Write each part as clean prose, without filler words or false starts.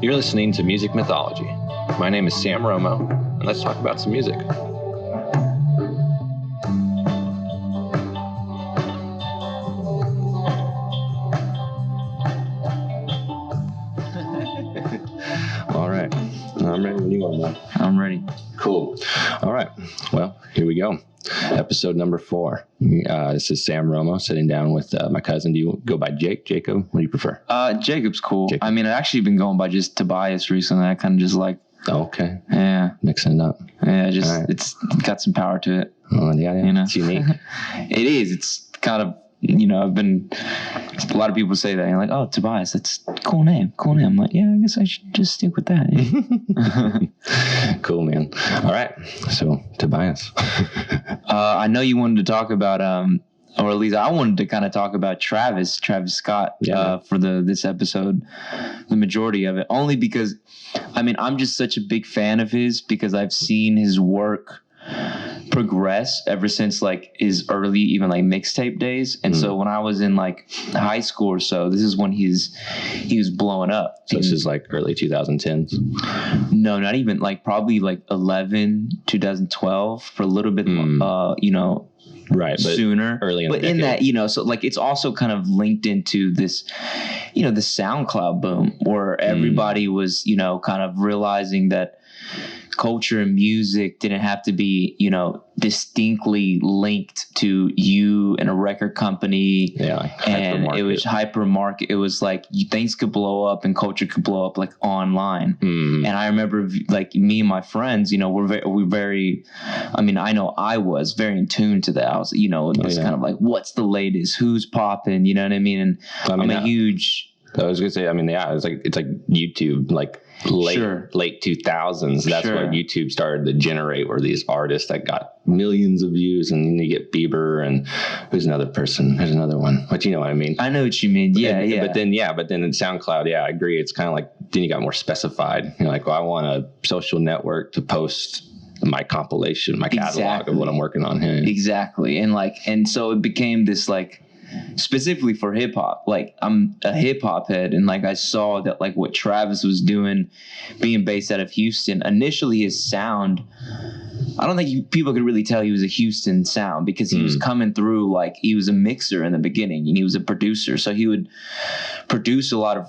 You're listening to Music Mythology. My name is Sam Romo, and let's talk about some music. All right. I'm ready when you are, man. I'm ready. Cool. All right. Well, here we go. Episode number 4. This is Sam Romo sitting down with my cousin. Do you go by Jake? Jacob? What do you prefer? Jacob's cool. Jacob. I mean, I've actually been going by just Tobias recently. I kind of just like... Okay. Yeah. Mixing it up. Yeah, just right. It's got some power to it. Oh, yeah. You know? It's unique. It is. It's kind of, a lot of people say that. You're like, oh, Tobias, that's a cool name. Cool name. I'm like, yeah, I guess I should just stick with that. Cool, man. All right. So, Tobias. I know you wanted to talk about, or at least I wanted to kind of talk about Travis Scott for this episode, the majority of it. Only because, I'm just such a big fan of his because I've seen his work progress ever since like his early even like mixtape days. And so when I was in like high school or so, this is when he was blowing up. So this is like early 2010s? No, not even, like probably like 2012 for a little bit, right, but sooner. Early in but the in decade. that, so like it's also kind of linked into this, the SoundCloud boom where everybody was, kind of realizing that culture and music didn't have to be, distinctly linked to you and a record company. Yeah, like and it was hypermarket. It was like things could blow up and culture could blow up like online. And I remember like me and my friends, we're very, I know I was very in tune to that. I was, this kind of like, what's the latest? Who's popping? You know what I mean? And I'm a huge... I was gonna say, it's like YouTube, like late 2000s. That's when YouTube started to generate were these artists that got millions of views, and then you get Bieber and who's another person? There's another one. But you know what I mean? I know what you mean. Yeah. But then in SoundCloud, I agree. It's kind of like then you got more specified. You're like, well, I want a social network to post my compilation, my catalog of what I'm working on here. Exactly. And so it became this like, specifically for hip hop, like I'm a hip hop head, and like I saw that like what Travis was doing, being based out of Houston. Initially, his sound, I don't think people could really tell he was a Houston sound because he was coming through like he was a mixer in the beginning and he was a producer, so he would produce a lot of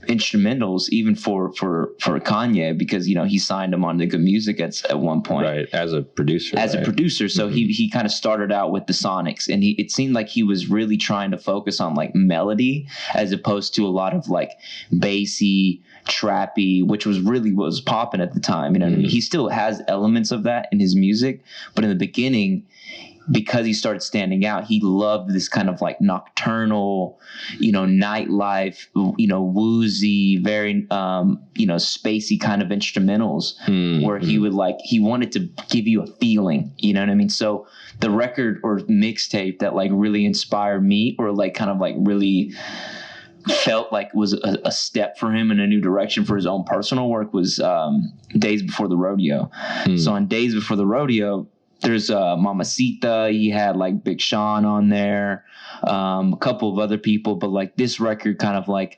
instrumentals even for Kanye because he signed him on to Good Music at one point, right, as a producer. So he kind of started out with the Sonics, and it seemed like he was really trying to focus on like melody as opposed to a lot of like bassy, trappy, which was really what was popping at the time. He still has elements of that in his music, but in the beginning, because he started standing out, he loved this kind of like nocturnal, nightlife, woozy, very, spacey kind of instrumentals where he wanted to give you a feeling, you know what I mean? So the record or mixtape that like really inspired me or like kind of like really felt like was a step for him in a new direction for his own personal work was Days Before the Rodeo. So on Days Before the Rodeo, there's Mamacita. He had like Big Sean on there, a couple of other people, but like this record kind of like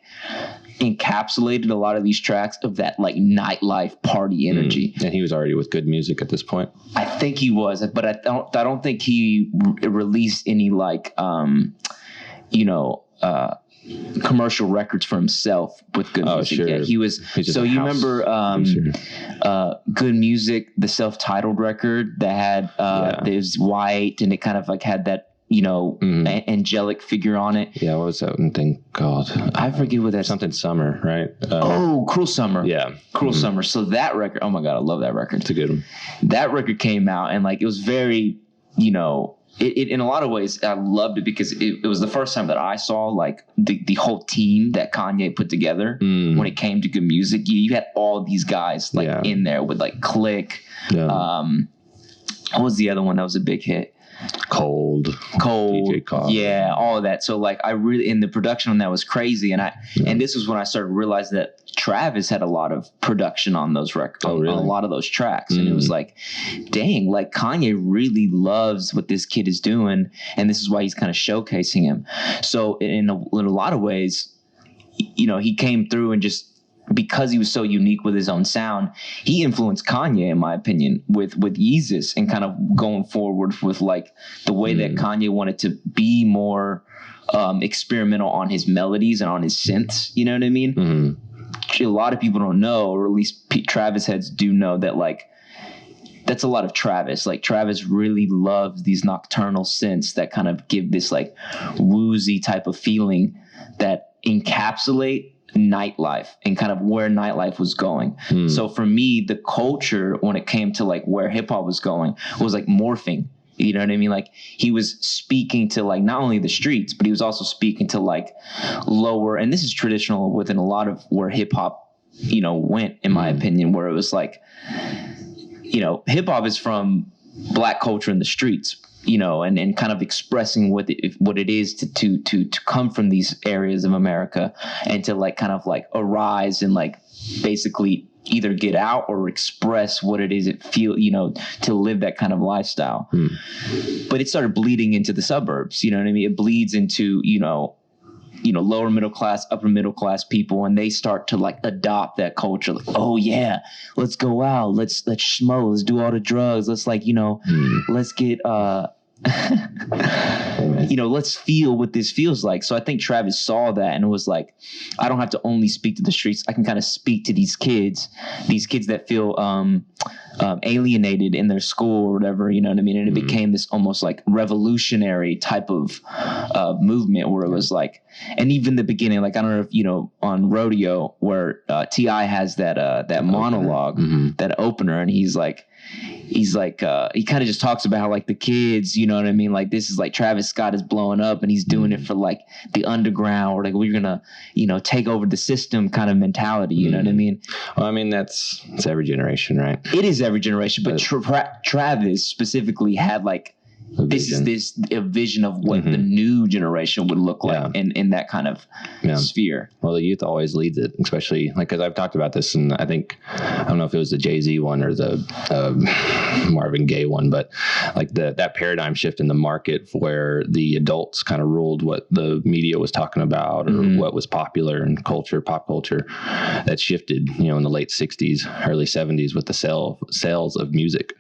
encapsulated a lot of these tracks of that like nightlife party energy. And he was already with Good Music at this point. I think he was, but I don't think he released any like commercial records for himself with Good Music. Sure. Yeah, he was. So you remember Good Music, the self-titled record that had there's white and it kind of like had that angelic figure on it. Yeah, what was that thing called? I forget what that's. Something Summer, right? Cruel Summer. Yeah, Cruel Summer. So that record, oh my god, I love that record. It's a good one. That record came out and like it was very, It in a lot of ways, I loved it because it was the first time that I saw like the whole team that Kanye put together when it came to Good Music. You had all these guys like in there with like Click. Yeah. What was the other one that was a big hit? Cold, DJ Cobb. Yeah, all of that. So like I really, in the production on that was crazy. And this was when I started realizing that Travis had a lot of production on those records, on a lot of those tracks. And it was like, dang, like Kanye really loves what this kid is doing. And this is why he's kind of showcasing him. So in a lot of ways, he came through and just because he was so unique with his own sound, he influenced Kanye, in my opinion, with Yeezus, and kind of going forward with like the way that Kanye wanted to be more experimental on his melodies and on his synths. You know what I mean? Mm-hmm. A lot of people don't know, or at least Travis heads do know, that like that's a lot of Travis. Like Travis really loves these nocturnal synths that kind of give this like woozy type of feeling that encapsulate nightlife and kind of where nightlife was going. So for me, the culture when it came to like where hip hop was going was like morphing. You know what I mean? Like he was speaking to like not only the streets, but he was also speaking to like lower, and this is traditional within a lot of where hip hop, you know, went, in my opinion, where it was like, you know, hip hop is from black culture in the streets, you know, and kind of expressing what it is to come from these areas of America and to like kind of like arise and like basically either get out or express what it is it feel, you know, to live that kind of lifestyle. But it started bleeding into the suburbs, you know what I mean? It bleeds into, you know, lower middle class, upper middle class people, and they start to like adopt that culture. Like, oh yeah, let's go out, let's smoke, let's do all the drugs, let's like, you know, let's get you know, let's feel what this feels like. So I think Travis saw that and it was like, I don't have to only speak to the streets. I can kind of speak to these kids that feel alienated in their school or whatever, you know what I mean? And it became this almost like revolutionary type of movement where it was like, and even the beginning, like, I don't know if, you know, on Rodeo where T.I. has that monologue, that opener, and he's like, he kind of just talks about how like the kids, you know what I mean? Like this is like Travis Scott is blowing up and he's doing it for like the underground, or like we're gonna, you know, take over the system kind of mentality. You know what I mean? Well, I mean, it's every generation, right? It is every generation, but Travis specifically had like, this is a vision of what the new generation would look like in that kind of sphere. Well, the youth always leads it, especially like, because I've talked about this, and I think, I don't know if it was the Jay-Z one or the Marvin Gaye one, but like that paradigm shift in the market where the adults kind of ruled what the media was talking about or what was popular in culture, pop culture, that shifted, you know, in the late 60s, early 70s with the sales of music,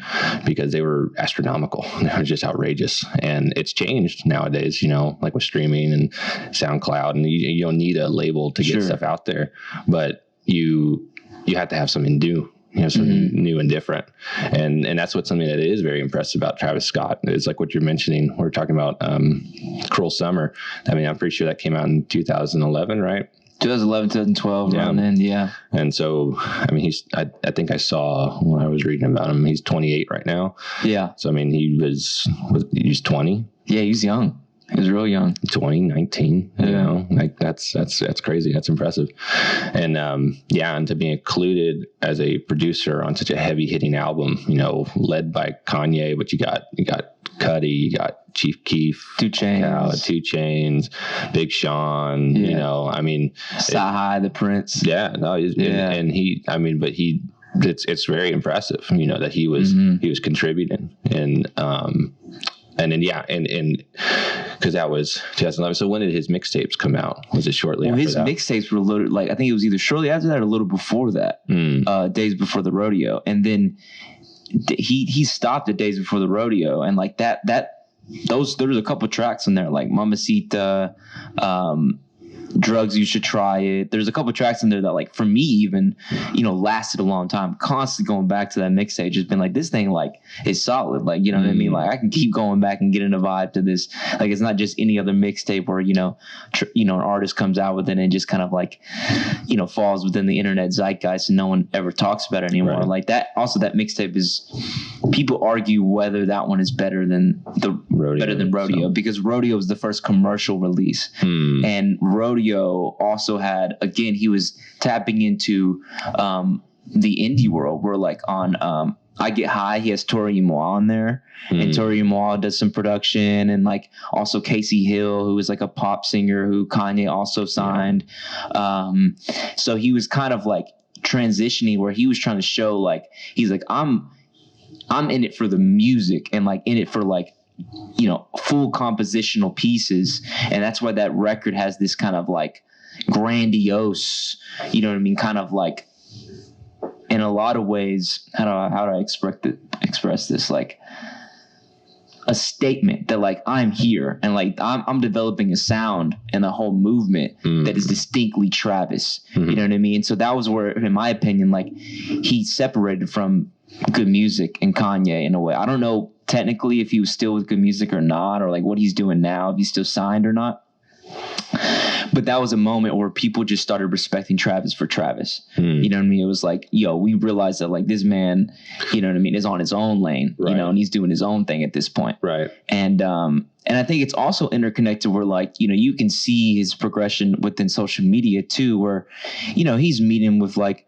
because they were astronomical. They were just outrageous, and it's changed nowadays, you know, like with streaming and SoundCloud, and you don't need a label to get stuff out there, but you have to have something new, you know, something new and different, and that's what's something that is very impressive about Travis Scott. It's like what you're mentioning. We're talking about Cruel Summer. I mean, I'm pretty sure that came out in 2011, right? 2011, 2012, around then, yeah. And so, I mean, I think I saw when I was reading about him, he's 28 right now. Yeah. So, I mean, he was 20. Yeah, he's young. He was real young. 19, you know, like that's crazy. That's impressive. And, and to be included as a producer on such a heavy hitting album, you know, led by Kanye, but you got Cudi, you got Chief Keef, 2 Chainz, Big Sean, you know, I mean, Sahai, the Prince. Yeah, no, and he, I mean, but it's very impressive, you know, that he was contributing, and then and because that was 2011. So when did his mixtapes come out? Was it shortly after that? His mixtapes were loaded, like I think it was either shortly after that or a little before that, days before the Rodeo, and then he stopped at Days Before the Rodeo, and like there was a couple tracks in there like Mamacita, Drugs You Should Try It. There's a couple tracks in there that, like, for me even, you know, lasted a long time. Constantly going back to that mixtape, just been like, this thing, like, is solid. Like, you know what I mean? Like, I can keep going back and getting a vibe to this. Like, it's not just any other mixtape where, you know, an artist comes out with it and just kind of, like, you know, falls within the internet zeitgeist and no one ever talks about it anymore. Right. Like, that also, that mixtape is, people argue whether that one is better than Rodeo, because Rodeo was the first commercial release. And Rodeo also had, again, he was tapping into the indie world, where like on I Get High, he has Tori Moa on there, and Tori Moa does some production, and like also Casey Hill, who is like a pop singer who Kanye also signed. So he was kind of like transitioning, where he was trying to show, like, he's like, I'm in it for the music, and like in it for like, you know, full compositional pieces. And that's why that record has this kind of like grandiose, you know what I mean, kind of like, in a lot of ways, how do I express this, like a statement that like I'm here and like I'm developing a sound and a whole movement that is distinctly Travis. You know what I mean? So that was where, in my opinion, like he separated from Good Music and Kanye in a way. I don't know technically if he was still with Good Music or not, or like what he's doing now, if he's still signed or not. But that was a moment where people just started respecting Travis for Travis. You know what I mean? It was like, yo, we realized that like this man, you know what I mean, is on his own lane, you know, and he's doing his own thing at this point. Right. And I think it's also interconnected where like, you know, you can see his progression within social media too, where, you know, he's meeting with like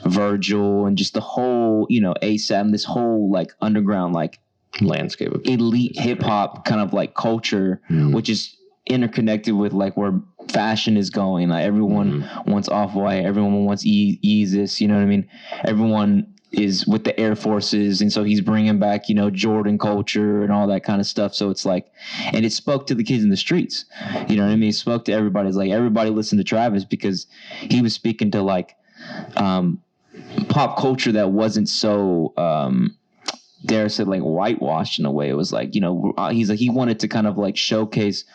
Virgil and just the whole, you know, ASAP and this whole like underground, like landscape of elite hip hop kind of like culture, which is interconnected with like where fashion is going. Like everyone wants Off-White, everyone wants Yeezus, you know what I mean? Everyone is with the Air Forces, and so he's bringing back, you know, Jordan culture and all that kind of stuff. So it's like, and it spoke to the kids in the streets, you know what I mean? It spoke to everybody. It's like everybody listened to Travis because he was speaking to like pop culture that wasn't so dare say like whitewashed in a way. It was like, you know, he's like, he wanted to kind of like showcase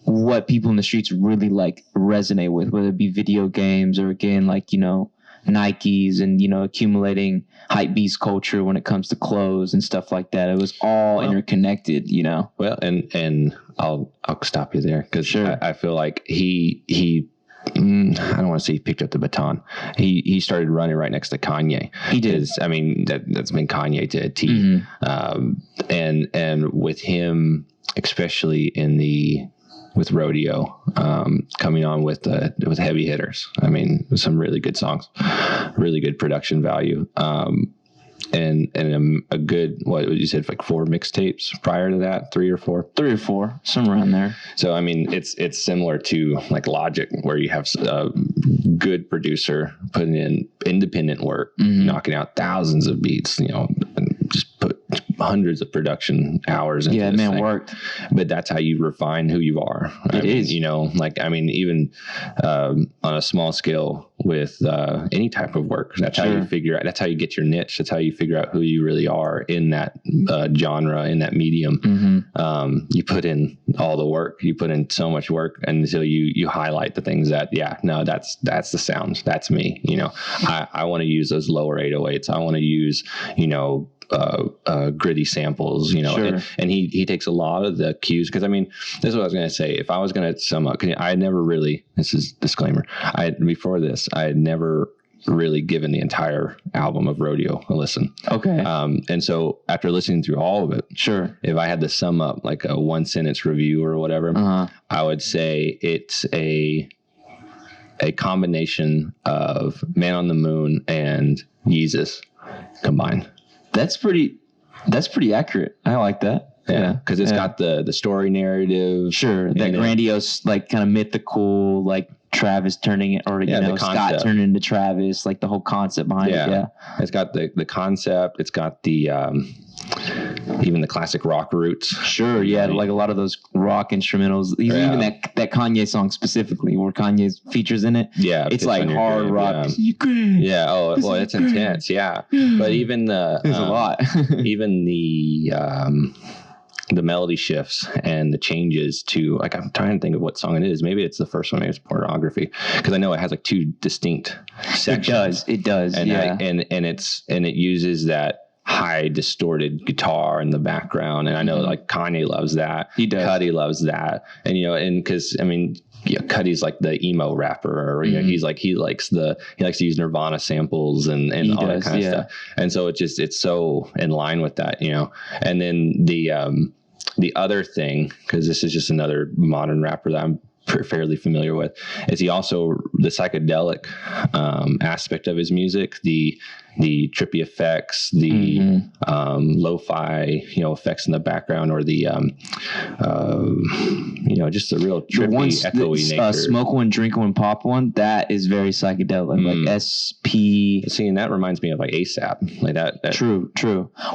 what people in the streets really like resonate with, whether it be video games or again, like, you know, Nikes and, you know, accumulating hype beast culture when it comes to clothes and stuff like that. It was all interconnected, you know? Well, and I'll stop you there because I feel like he I don't want to say he picked up the baton. He started running right next to Kanye. He did. I mean, that's been Kanye to a T. And with him, especially with Rodeo, coming on with heavy hitters. I mean, some really good songs, really good production value. And a good, what you said, like 4 mixtapes prior to that, 3 or 4, somewhere around there. So I mean, it's similar to like Logic, where you have a good producer putting in independent work, knocking out thousands of beats, you know, and just put hundreds of production hours into this thing. Worked. But that's how you refine who you are. It is, you know, like, I mean, even on a small scale with any type of work, that's how you figure out, that's how you get your niche. That's how you figure out who you really are in that genre, in that medium. You put in all the work, you put in so much work until you highlight the things that, that's the sound. That's me. You know, I want to use those lower 808s. I want to use, you know, gritty samples, you know, and he takes a lot of the cues. Cause I mean, this is what I was going to say. If I was going to sum up, I had never really, this is disclaimer. Before this, I had never really given the entire album of Rodeo a listen. Okay. And so after listening through all of it, if I had to sum up like a 1-sentence review or whatever, I would say it's a combination of Man on the Moon and Yeezus combined. That's pretty accurate. I like that. Yeah, because it's got the story narrative. That grandiose, like kind of mythical, like Travis turning it, or you know, Scott turning into Travis, like the whole concept behind it. Yeah, it's got the concept. It's got the even the classic rock roots. Like a lot of those rock instrumentals. Even that Kanye song specifically, where Kanye features in it. Yeah, it's like hard rock. Yeah. Oh, well, it's intense. Yeah, but even there's a lot. Even the melody shifts and the changes to, like, I'm trying to think of what song it is. Maybe it's the first one. Maybe it's Pornography, because I know it has like 2 distinct sections. It does. And it uses that high distorted guitar in the background, and I know like Kanye loves that. He does. Cudi loves that, and you know, and because I mean, Cudi's like the emo rapper, or you know, he likes to use Nirvana samples and all that kind of stuff, and so it's so in line with that, you know. And then the other thing, because this is just another modern rapper that I'm fairly familiar with, is he also the psychedelic aspect of his music, the trippy effects, the lo-fi, you know, effects in the background, or the you know, just the real trippy, echoey nature. Smoke One, Drink One, Pop One, that is very psychedelic, like SP. See, and that reminds me of like ASAP, like that. True.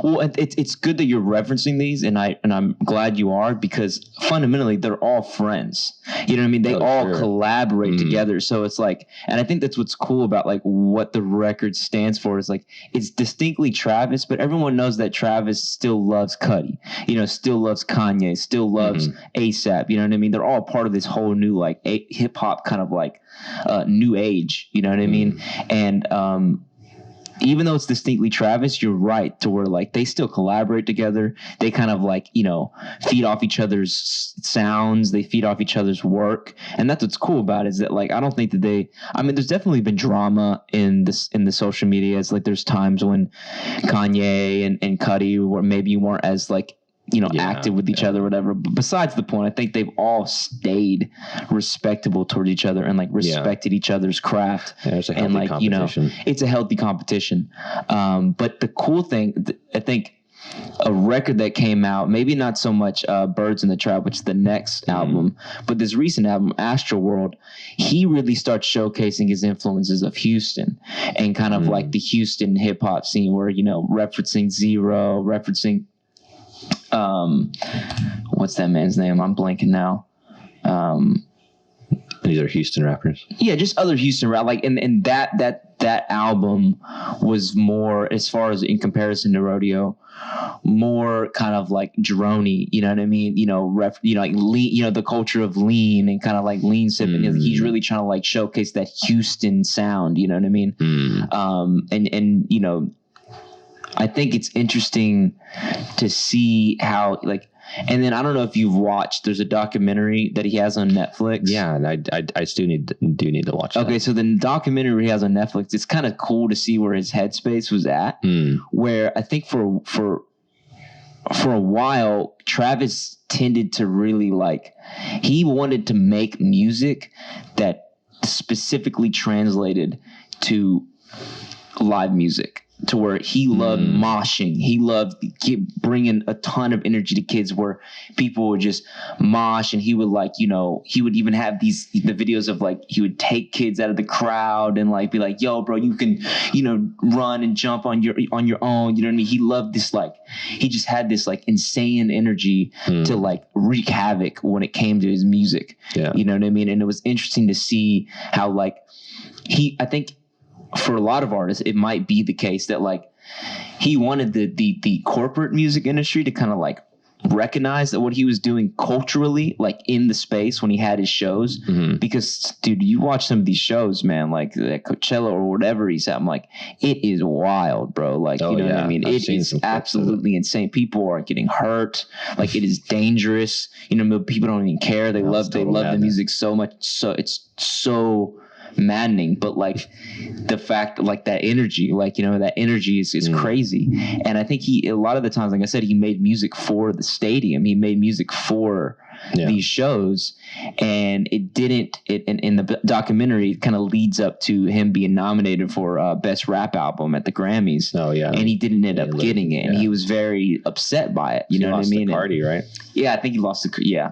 Well, it's good that you're referencing these, and I'm glad you are, because fundamentally they're all friends. You You know what I mean? They all collaborate together. So it's like, and I think that's what's cool about like what the record stands for is like, it's distinctly Travis, but everyone knows that Travis still loves Cudi, still loves Kanye, still loves ASAP. You know what I mean? They're all part of this whole new like hip hop kind of like new age. You know what I mean? And even though it's distinctly Travis, you're right to where like they still collaborate together. They kind of like, feed off each other's sounds. They feed off each other's work. And that's what's cool about it is that like, I don't think that there's definitely been drama in the social media. It's like there's times when Kanye and Cudi maybe weren't as like, active with each other or whatever. But besides the point, I think they've all stayed respectable toward each other and like respected each other's craft. Yeah, there's a healthy competition. It's a healthy competition. But the cool thing, I think a record that came out, maybe not so much Birds in the Trap, which is the next album, but this recent album, Astral World, he really starts showcasing his influences of Houston and kind of like the Houston hip hop scene where, referencing Zero, referencing what's that man's name? I'm blanking now. These are Houston rappers. Yeah, just other Houston rap. Like, and that album was more, as far as in comparison to Rodeo, more kind of like droney. You know what I mean? Like lean. The culture of lean and kind of like lean sipping. He's really trying to like showcase that Houston sound. You know what I mean? And I think it's interesting to see how like, and then I don't know if you've watched, there's a documentary that he has on Netflix. Yeah. And I still do need to watch that. Okay. So the documentary he has on Netflix, it's kind of cool to see where his headspace was at, where I think for a while, Travis tended to really like, he wanted to make music that specifically translated to live music. To where he loved moshing. He loved bringing a ton of energy to kids where people would just mosh, and he would like, he would even have the videos of like, he would take kids out of the crowd and like be like, yo, bro, you can, run and jump on your own. You know what I mean? He loved this, like, he just had this like insane energy to like wreak havoc when it came to his music. Yeah. You know what I mean? And it was interesting to see how like I think, for a lot of artists, it might be the case that like he wanted the corporate music industry to kind of like recognize that what he was doing culturally, like in the space when he had his shows, because dude, you watch some of these shows, man, like at Coachella or whatever he's at, I'm like, it is wild, bro. Like, what I mean? It is absolutely insane. People are getting hurt. Like, it is dangerous. People don't even care. They love the music so much. So it's so maddening, but like the fact, like that energy, like that energy is crazy. And I think a lot of the times, like I said, he made music for the stadium. He made music for these shows, and it didn't. In the documentary, it kind of leads up to him being nominated for best rap album at the Grammys. Oh yeah, and he didn't end up getting it, and he was very upset by it. You know what I mean? Cardi, right? Yeah, I think he lost the. Yeah,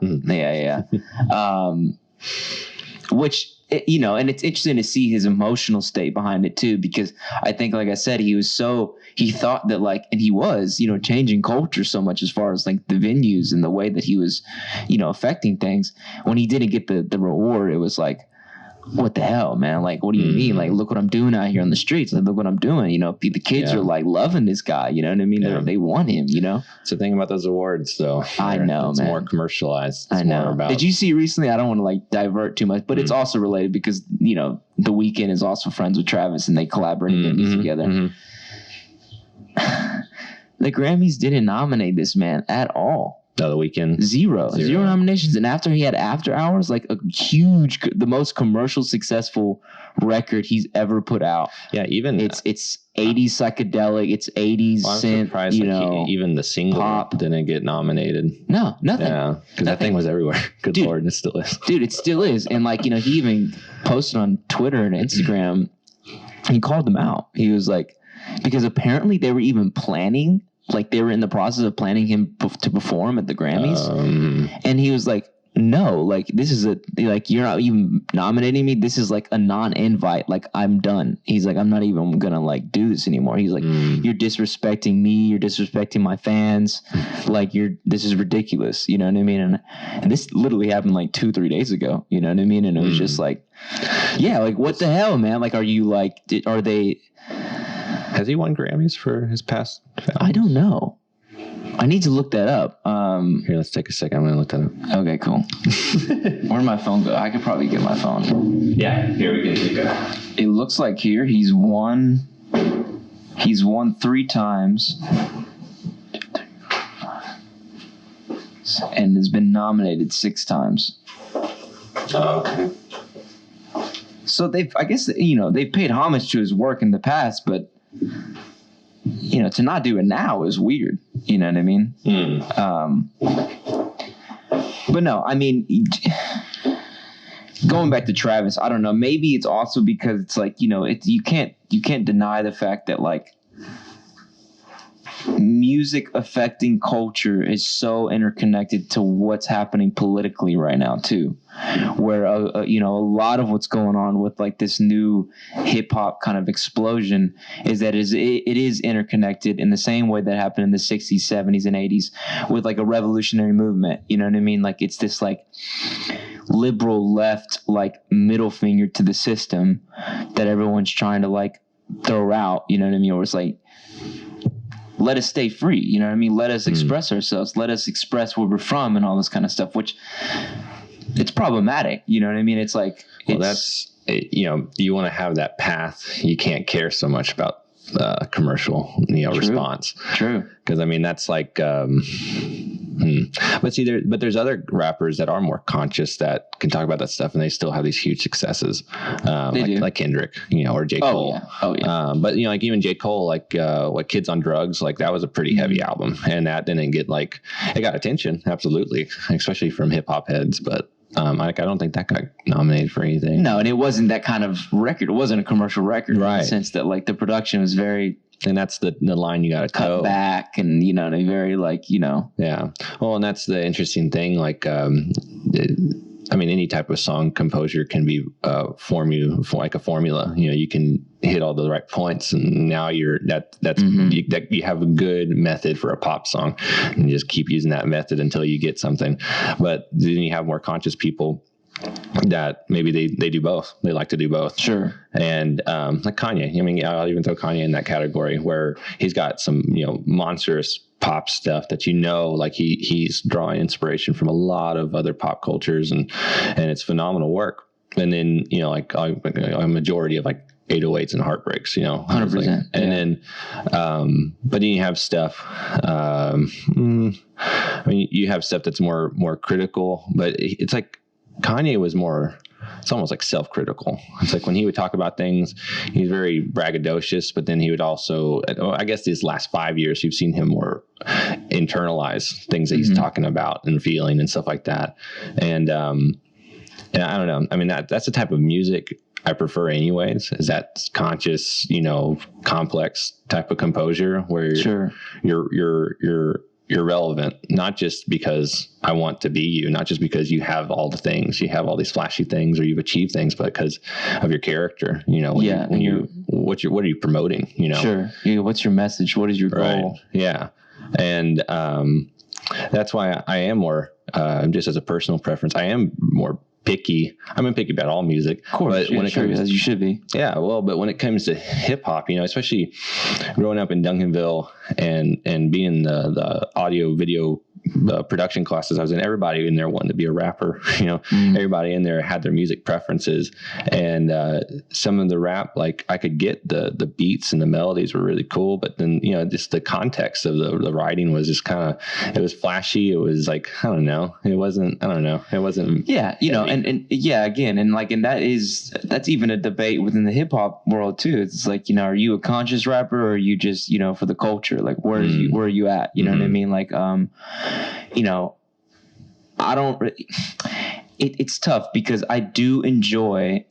which. And it's interesting to see his emotional state behind it too, because I think, like I said, he thought that like, and he was, changing culture so much as far as like the venues and the way that he was, affecting things. When he didn't get the reward, it was like, what the hell, man? Like, what do you mean? Like, look what I'm doing out here on the streets. Like, look what I'm doing. The kids are like loving this guy. You know what I mean? Yeah. They want him. It's the thing about those awards, though. I know, it's man. More commercialized. It's I know. More about... Did you see recently? I don't want to like divert too much, but it's also related because The Weeknd is also friends with Travis, and they collaborate and music together. The Grammys didn't nominate this man at all. No, The Weeknd. Zero nominations. And after he had After Hours, like the most commercial successful record he's ever put out. Yeah, even it's 80s psychedelic, it's 80s synth, surprised, even the single pop didn't get nominated. No, nothing. Yeah, because that thing was everywhere. Good Lord, and it still is. Dude, it still is. And like, he even posted on Twitter and Instagram, he called them out. He was like, because apparently they were even planning, like they were in the process of planning him to perform at the Grammys. And he was like, no, like this is like you're not even nominating me. This is like a non-invite. Like I'm done. He's like, I'm not even gonna like do this anymore. He's like, you're disrespecting me. You're disrespecting my fans. Like this is ridiculous. You know what I mean? And this literally happened like 2-3 days ago. You know what I mean? And it was just like, yeah, like what the hell, man? Like, are you like, are they? Has he won Grammys for his past films? I don't know. I need to look that up. Here, let's take a second. I'm going to look that up. Okay, cool. Where'd my phone go? I could probably get my phone. Yeah, here we can take it. It looks like here he's won 3 times. 2, 3, 4, 5. And has been nominated 6 times. Okay. So they've paid homage to his work in the past, but to not do it now is weird. You know what I mean? But no, I mean, going back to Travis, I don't know. Maybe it's also because it's like, you can't deny the fact that like music affecting culture is so interconnected to what's happening politically right now too, where a lot of what's going on with like this new hip hop kind of explosion is that it is interconnected in the same way that happened in the 60s, 70s, and 80s with like a revolutionary movement. You know what I mean? Like it's this like liberal left like middle finger to the system that everyone's trying to like throw out. You know what I mean? Or it's like, let us stay free, you know what I mean? Let us express ourselves. Let us express where we're from and all this kind of stuff, which it's problematic. You know what I mean? It's like, you want to have that path. You can't care so much about commercial, response. True. Because I mean, that's like, but see, there's other rappers that are more conscious that can talk about that stuff, and they still have these huge successes, like Kendrick, or J. Cole. Yeah. Oh yeah. But like even J. Cole, like what Kids on Drugs, like that was a pretty heavy album, and that didn't get like it got attention, absolutely, especially from hip hop heads, but. I don't think that got nominated for anything. No, and it wasn't that kind of record. It wasn't a commercial record, right? In the sense that like the production was very, and that's the line you got to cut back, and very like Yeah. Well, and that's the interesting thing. Like, any type of song composure can be like a formula. You can hit all the right points, and now you have a good method for a pop song, and you just keep using that method until you get something. But then you have more conscious people that maybe they do both. They like to do both. Sure. And like Kanye. I'll even throw Kanye in that category where he's got some monstrous pop stuff that like he's drawing inspiration from a lot of other pop cultures, and it's phenomenal work. And then like a majority of like 808s and heartbreaks, 100%. And then but then you have stuff you have stuff that's more critical, but it's like Kanye was more, it's almost like self-critical. It's like when he would talk about things, he's very braggadocious, but then he would also, I guess these last 5 years, you've seen him more internalize things that he's talking about and feeling and stuff like that. And I don't know. That's the type of music I prefer anyways, is that conscious, complex type of composure where you're relevant, not just because I want to be you, not just because you have all the things, you have all these flashy things or you've achieved things, but because of your character, what are you promoting, Sure. What's your message? What is your goal? Right. Yeah. And that's why I am more, just as a personal preference, I am more picky. I'm picky about all music. Of course, but when it comes, as you should be. Yeah, well, but when it comes to hip hop, especially growing up in Duncanville and being the audio video production classes I was in, everybody in there wanted to be a rapper. Everybody in there had their music preferences, and some of the rap, like I could get the beats and the melodies were really cool, but then just the context of the writing was just kind of, it was flashy. It was like, I don't know. It wasn't. Yeah, and yeah, again, and that's even a debate within the hip hop world too. It's like, are you a conscious rapper, or are you just for the culture? Like where are you at? You know what I mean? Like I don't. It's tough because I do enjoy,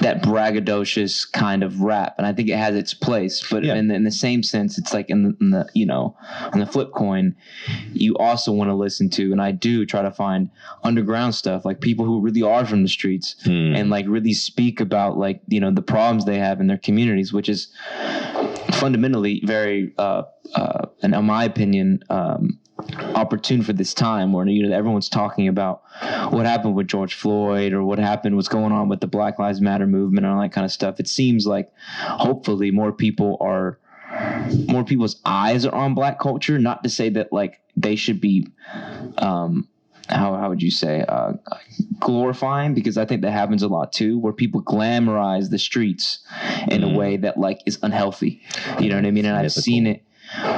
that that braggadocious kind of rap, and I think it has its place. But in the same sense, it's like in the you know, on the flip coin, you also want to listen to, and I do try to find underground stuff, like people who really are from the streets and like really speak about like, you know, the problems they have in their communities, which is fundamentally very, and in my opinion, opportune for this time where, you know, everyone's talking about what happened with George Floyd or what's going on with the Black Lives Matter movement and all that kind of stuff. It seems like hopefully more people's eyes are on Black culture. Not to say that like they should be, how would you say, glorifying, because I think that happens a lot too, where people glamorize the streets in a way that like is unhealthy. You know what I mean? And I've seen it.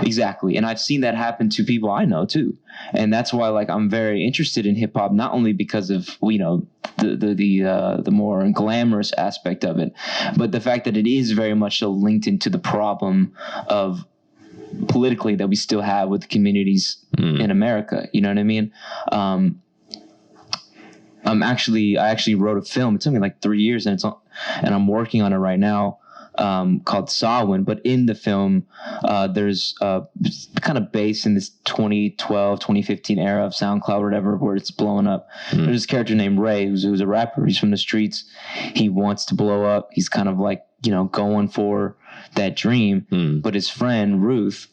Exactly. And I've seen that happen to people I know too. And that's why like I'm very interested in hip hop, not only because of, you know, the more glamorous aspect of it, but the fact that it is very much so linked into the problem of politically that we still have with the communities in America. You know what I mean? I actually wrote a film. It took me like 3 years and I'm working on it right now. Called Sawin, but in the film, there's kind of based in this 2012, 2015 era of SoundCloud or whatever, where it's blowing up. There's this character named Ray, who's a rapper. He's from the streets. He wants to blow up. He's kind of like, you know, going for that dream. But his friend Ruth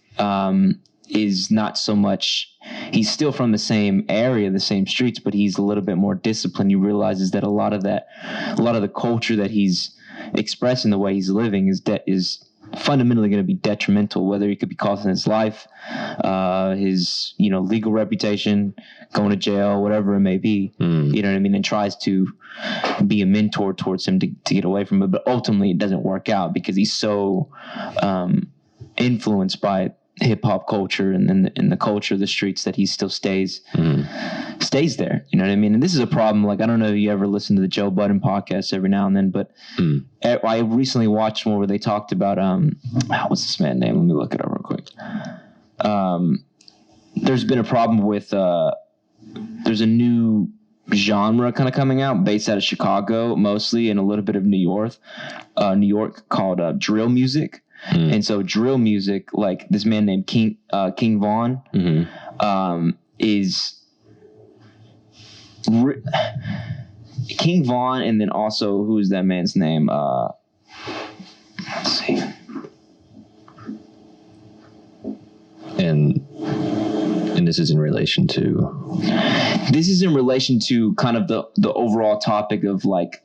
is not so much. He's still from the same area, the same streets, but he's a little bit more disciplined. He realizes that a lot of the culture that he's expressing, the way he's living, is fundamentally going to be detrimental, whether it could be costing his life, his, you know, legal reputation, going to jail, whatever it may be. You know what I mean? And tries to be a mentor towards him to get away from it. But ultimately it doesn't work out because he's so influenced by hip hop culture and the culture of the streets that he still stays there. You know what I mean? And this is a problem. Like, I don't know if you ever listen to the Joe Budden podcast every now and then, but I recently watched one where they talked about, what's this man's name? Let me look it up real quick. There's been a problem with, there's a new genre kind of coming out based out of Chicago mostly, and a little bit of New York called drill music. And so drill music, like this man named King Von, is King Von, and then also who is that man's name? Let's see. And this is in relation to. This is in relation to kind of the overall topic of like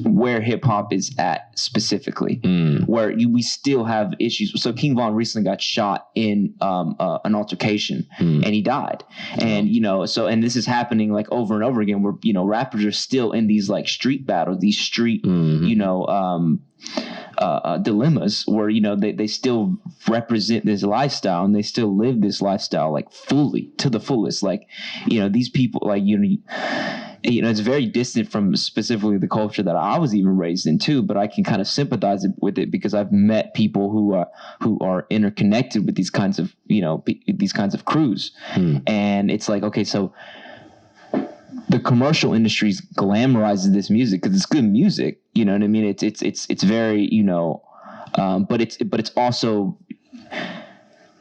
where hip hop is at specifically, where we still have issues. So King Von recently got shot in an altercation, and he died. And you know, so and this is happening like over and over again, where you know rappers are still in these like street battles, these street you know dilemmas, where you know they still represent this lifestyle and they still live this lifestyle like fully to the fullest. Like, you know, these people, like, you know, it's very distant from specifically the culture that I was even raised in too, but I can kind of sympathize with it because I've met people who are interconnected with these kinds of, you know, these kinds of crews. And it's like, okay, so the commercial industry glamorizes this music because it's good music, you know what I mean? It's very, you know, but it's also,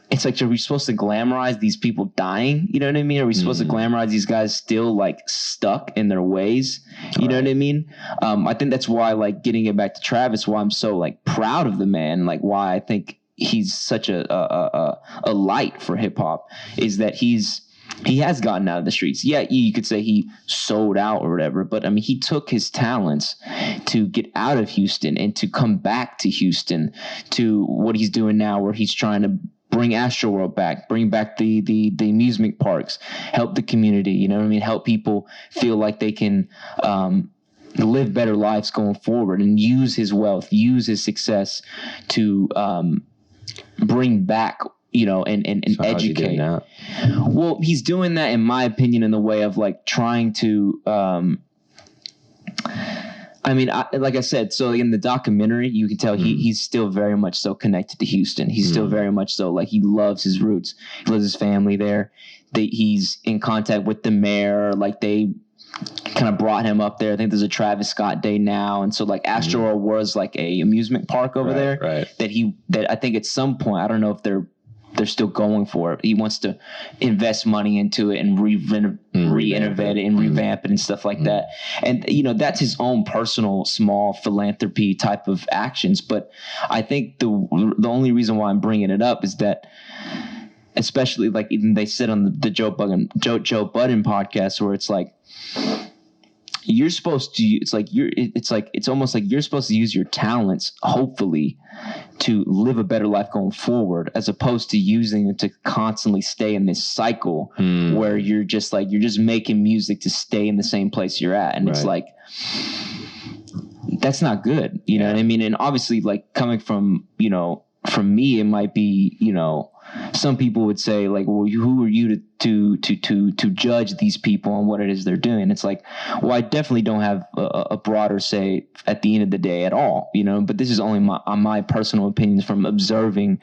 it's like, are we supposed to glamorize these people dying? You know what I mean? Are we supposed to glamorize these guys still like stuck in their ways? You know what I mean? I think that's why, like, getting it back to Travis, why I'm so like proud of the man, like why I think he's such a light for hip hop, is that he has gotten out of the streets. Yeah, you could say he sold out or whatever, but I mean, he took his talents to get out of Houston and to come back to Houston to what he's doing now, where he's trying to bring Astral World back, bring back the amusement parks, help the community, you know what I mean? Help people feel like they can live better lives going forward, and use his wealth, use his success to bring back, you know, and so educate. Well, he's doing that, in my opinion, in the way of like trying to, I mean, like I said, so in the documentary, you can tell he's still very much so connected to Houston. He's still very much so, like, he loves his roots. He loves his family there. He's in contact with the mayor. Like, they kind of brought him up there. I think there's a Travis Scott Day now, and so like Astral World was like a amusement park over there. Right. That I think at some point, I don't know if they're still going for it. He wants to invest money into it and re-innovate it and revamp it and stuff like that. And, you know, that's his own personal small philanthropy type of actions. But I think the only reason why I'm bringing it up is that, especially like even they said on the Joe Budden podcast, where it's like, you're supposed to, it's almost like you're supposed to use your talents, hopefully, to live a better life going forward, as opposed to using it to constantly stay in this cycle where you're just making music to stay in the same place you're at. And it's like, that's not good. You know what I mean? And obviously, like, coming from, you know, from me, it might be, you know, some people would say like, well, who are you to judge these people on what it is they're doing? It's like, well, I definitely don't have a broader say at the end of the day at all, you know, but this is only my personal opinions from observing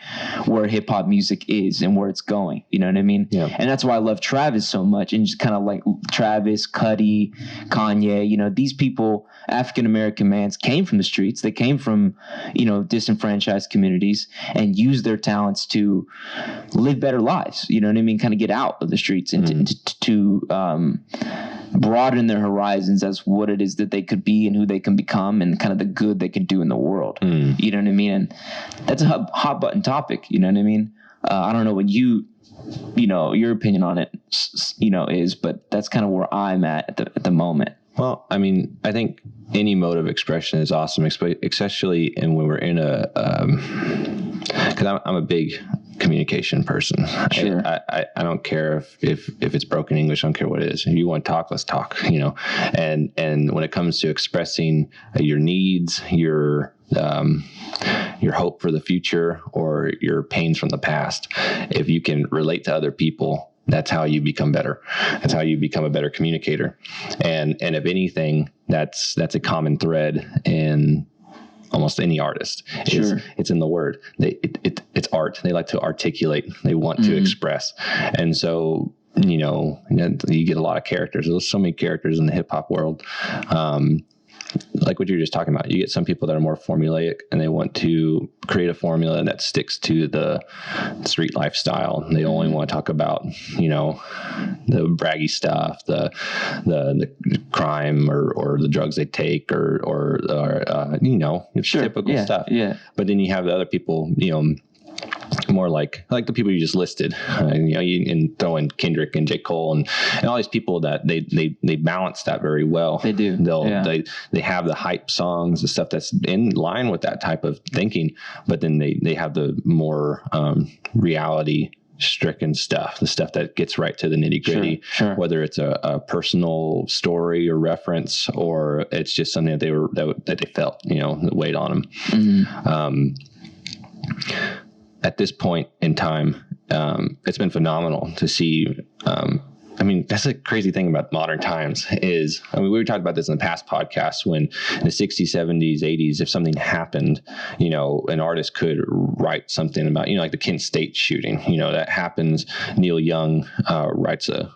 where hip hop music is and where it's going, you know what I mean? Yeah. And that's why I love Travis so much, and just kind of like Travis, Cudi, Kanye, you know, these people, African-American mans, came from the streets. They came from, you know, disenfranchised communities and used their talents to live better lives, you know what I mean? Kind of get out of the streets and to broaden their horizons as what it is that they could be and who they can become and kind of the good they can do in the world. You know what I mean? And that's a hot button topic, you know what I mean? I don't know what you know, your opinion on it, you know, is, but that's kind of where I'm at the moment. Well, I mean, I think any mode of expression is awesome, especially when we're in because I'm a big communication person. Sure. I don't care if it's broken English. I don't care what it is. If you want to talk, let's talk, you know. And when it comes to expressing your needs, your hope for the future, or your pains from the past, if you can relate to other people, that's how you become better. That's how you become a better communicator. And if anything, that's a common thread in almost any artist. It's in the word. It's art. They like to articulate. They want to express. And so, you know, you get a lot of characters. There's so many characters in the hip hop world. Like what you were just talking about, you get some people that are more formulaic and they want to create a formula that sticks to the street lifestyle. They only want to talk about, you know, the braggy stuff, the crime or the drugs they take or you know, typical stuff. Yeah. But then you have the other people, you know, more like the people you just listed, you know, and throw in Kendrick and J. Cole and all these people that they balance that very well. They do. They have the hype songs, the stuff that's in line with that type of thinking, but then they have the more reality stricken stuff, the stuff that gets right to the nitty gritty, whether it's a personal story or reference, or it's just something that they felt, you know, that weighed on them. At this point in time, it's been phenomenal to see. I mean, that's the crazy thing about modern times is, I mean, we talked about this in the past podcasts, when in the 60s, 70s, 80s, if something happened, you know, an artist could write something about, you know, like the Kent State shooting, you know, that happens. Neil Young writes a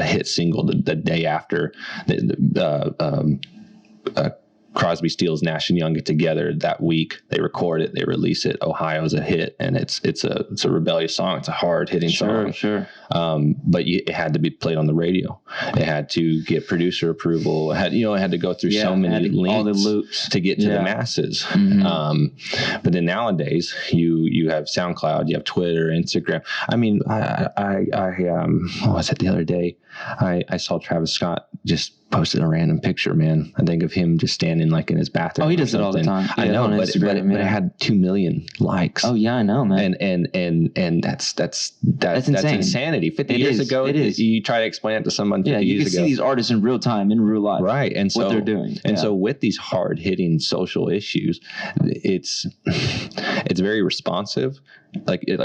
hit single the day after Crosby, Stills, Nash and Young get together that week. They record it, they release it. Ohio's a hit, and it's a rebellious song. It's a hard hitting song. But it had to be played on the radio. It had to get producer approval. It had to go through so many links, all the loops to get to the masses. But then nowadays, you have SoundCloud, you have Twitter, Instagram. I mean, I what was it the other day? I saw Travis Scott just posted a random picture, man. I think of him just standing like in his bathroom. Oh, he does it all the time. I know, but it had 2 million likes. Oh yeah, I know, man. And that's insanity. 50 years ago, you try to explain it to someone 50 years ago. Yeah, you can see these artists in real time, in real life. Right. And so what they're doing. And so with these hard hitting social issues, it's very responsive. It's like if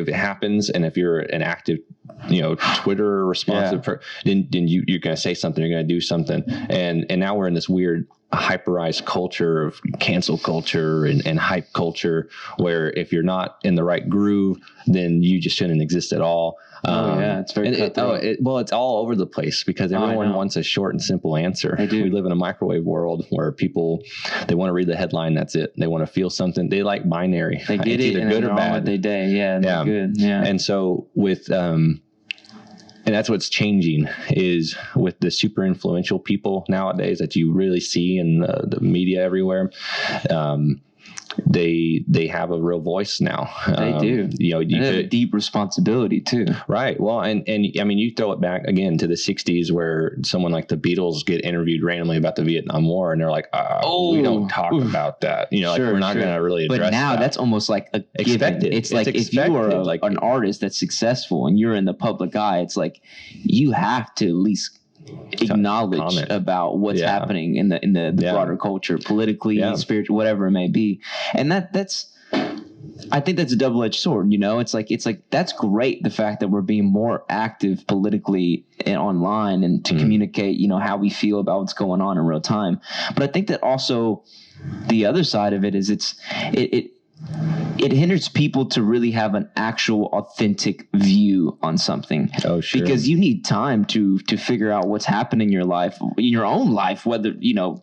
it happens, and if you're an active, you know, Twitter responsive, then you're going to say something, you're going to do something. And now we're in this weird hyperized culture of cancel culture and hype culture, where if you're not in the right groove, then you just shouldn't exist at all. It's very it's all over the place because everyone wants a short and simple answer. We live in a microwave world where people, they want to read the headline, that's it. They want to feel something. They like binary. They get it, and good or bad. They day, yeah, good, yeah. And so with and that's what's changing is with the super influential people nowadays that you really see in the media everywhere. They have a real voice now. They do. You know, you have a deep responsibility too. Right. Well, and I mean, you throw it back again to the 60s where someone like the Beatles get interviewed randomly about the Vietnam War, and they're like, we don't talk about that. You know, like we're not going to really address But now that. That's almost like a given. It's like if you are an artist that's successful and you're in the public eye, it's like you have to at least acknowledge about what's happening in the broader culture, politically, spiritual, whatever it may be. And that's I think that's a double-edged sword, you know. It's like that's great, the fact that we're being more active politically and online and to communicate, you know, how we feel about what's going on in real time. But I think that also the other side of it is it hinders people to really have an actual authentic view on something. Oh, sure. Because you need time to figure out what's happening in your life, in your own life, whether, you know.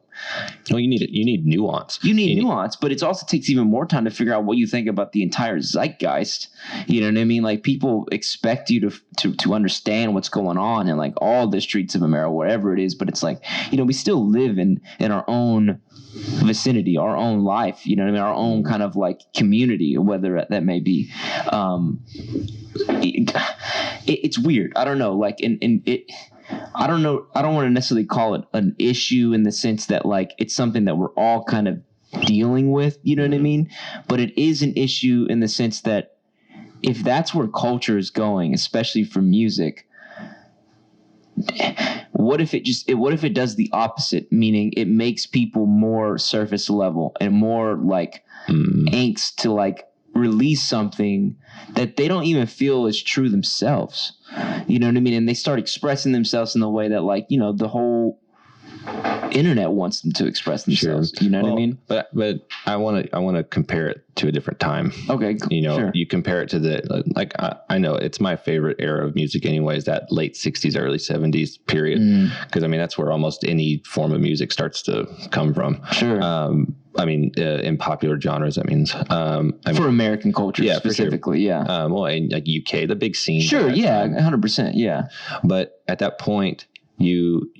Well, you need nuance. You need nuance, but it also takes even more time to figure out what you think about the entire zeitgeist. You know what I mean? Like, people expect you to understand what's going on in like all the streets of America, wherever it is. But it's like, you know, we still live in our own vicinity, our own life, you know what I mean? Our own kind of like community, whether that may be. It's weird. I don't know. Like, I don't know. I don't want to necessarily call it an issue in the sense that like it's something that we're all kind of dealing with, you know what I mean? But it is an issue in the sense that if that's where culture is going, especially for music, what if it does the opposite, meaning it makes people more surface level and more like angst to like release something that they don't even feel is true themselves. You know what I mean? And they start expressing themselves in the way that, like, you know, the whole internet wants them to express themselves. Sure. You know what I mean? But I want to compare it to a different time. Okay. You know, you compare it to the, I know it's my favorite era of music anyways, that late 60s, early 70s period. Because I mean, that's where almost any form of music starts to come from. Sure. I mean, in popular genres, that means for American culture, specifically, sure. Well, in like UK, the big scene. Sure, 100%, yeah. But at that point, you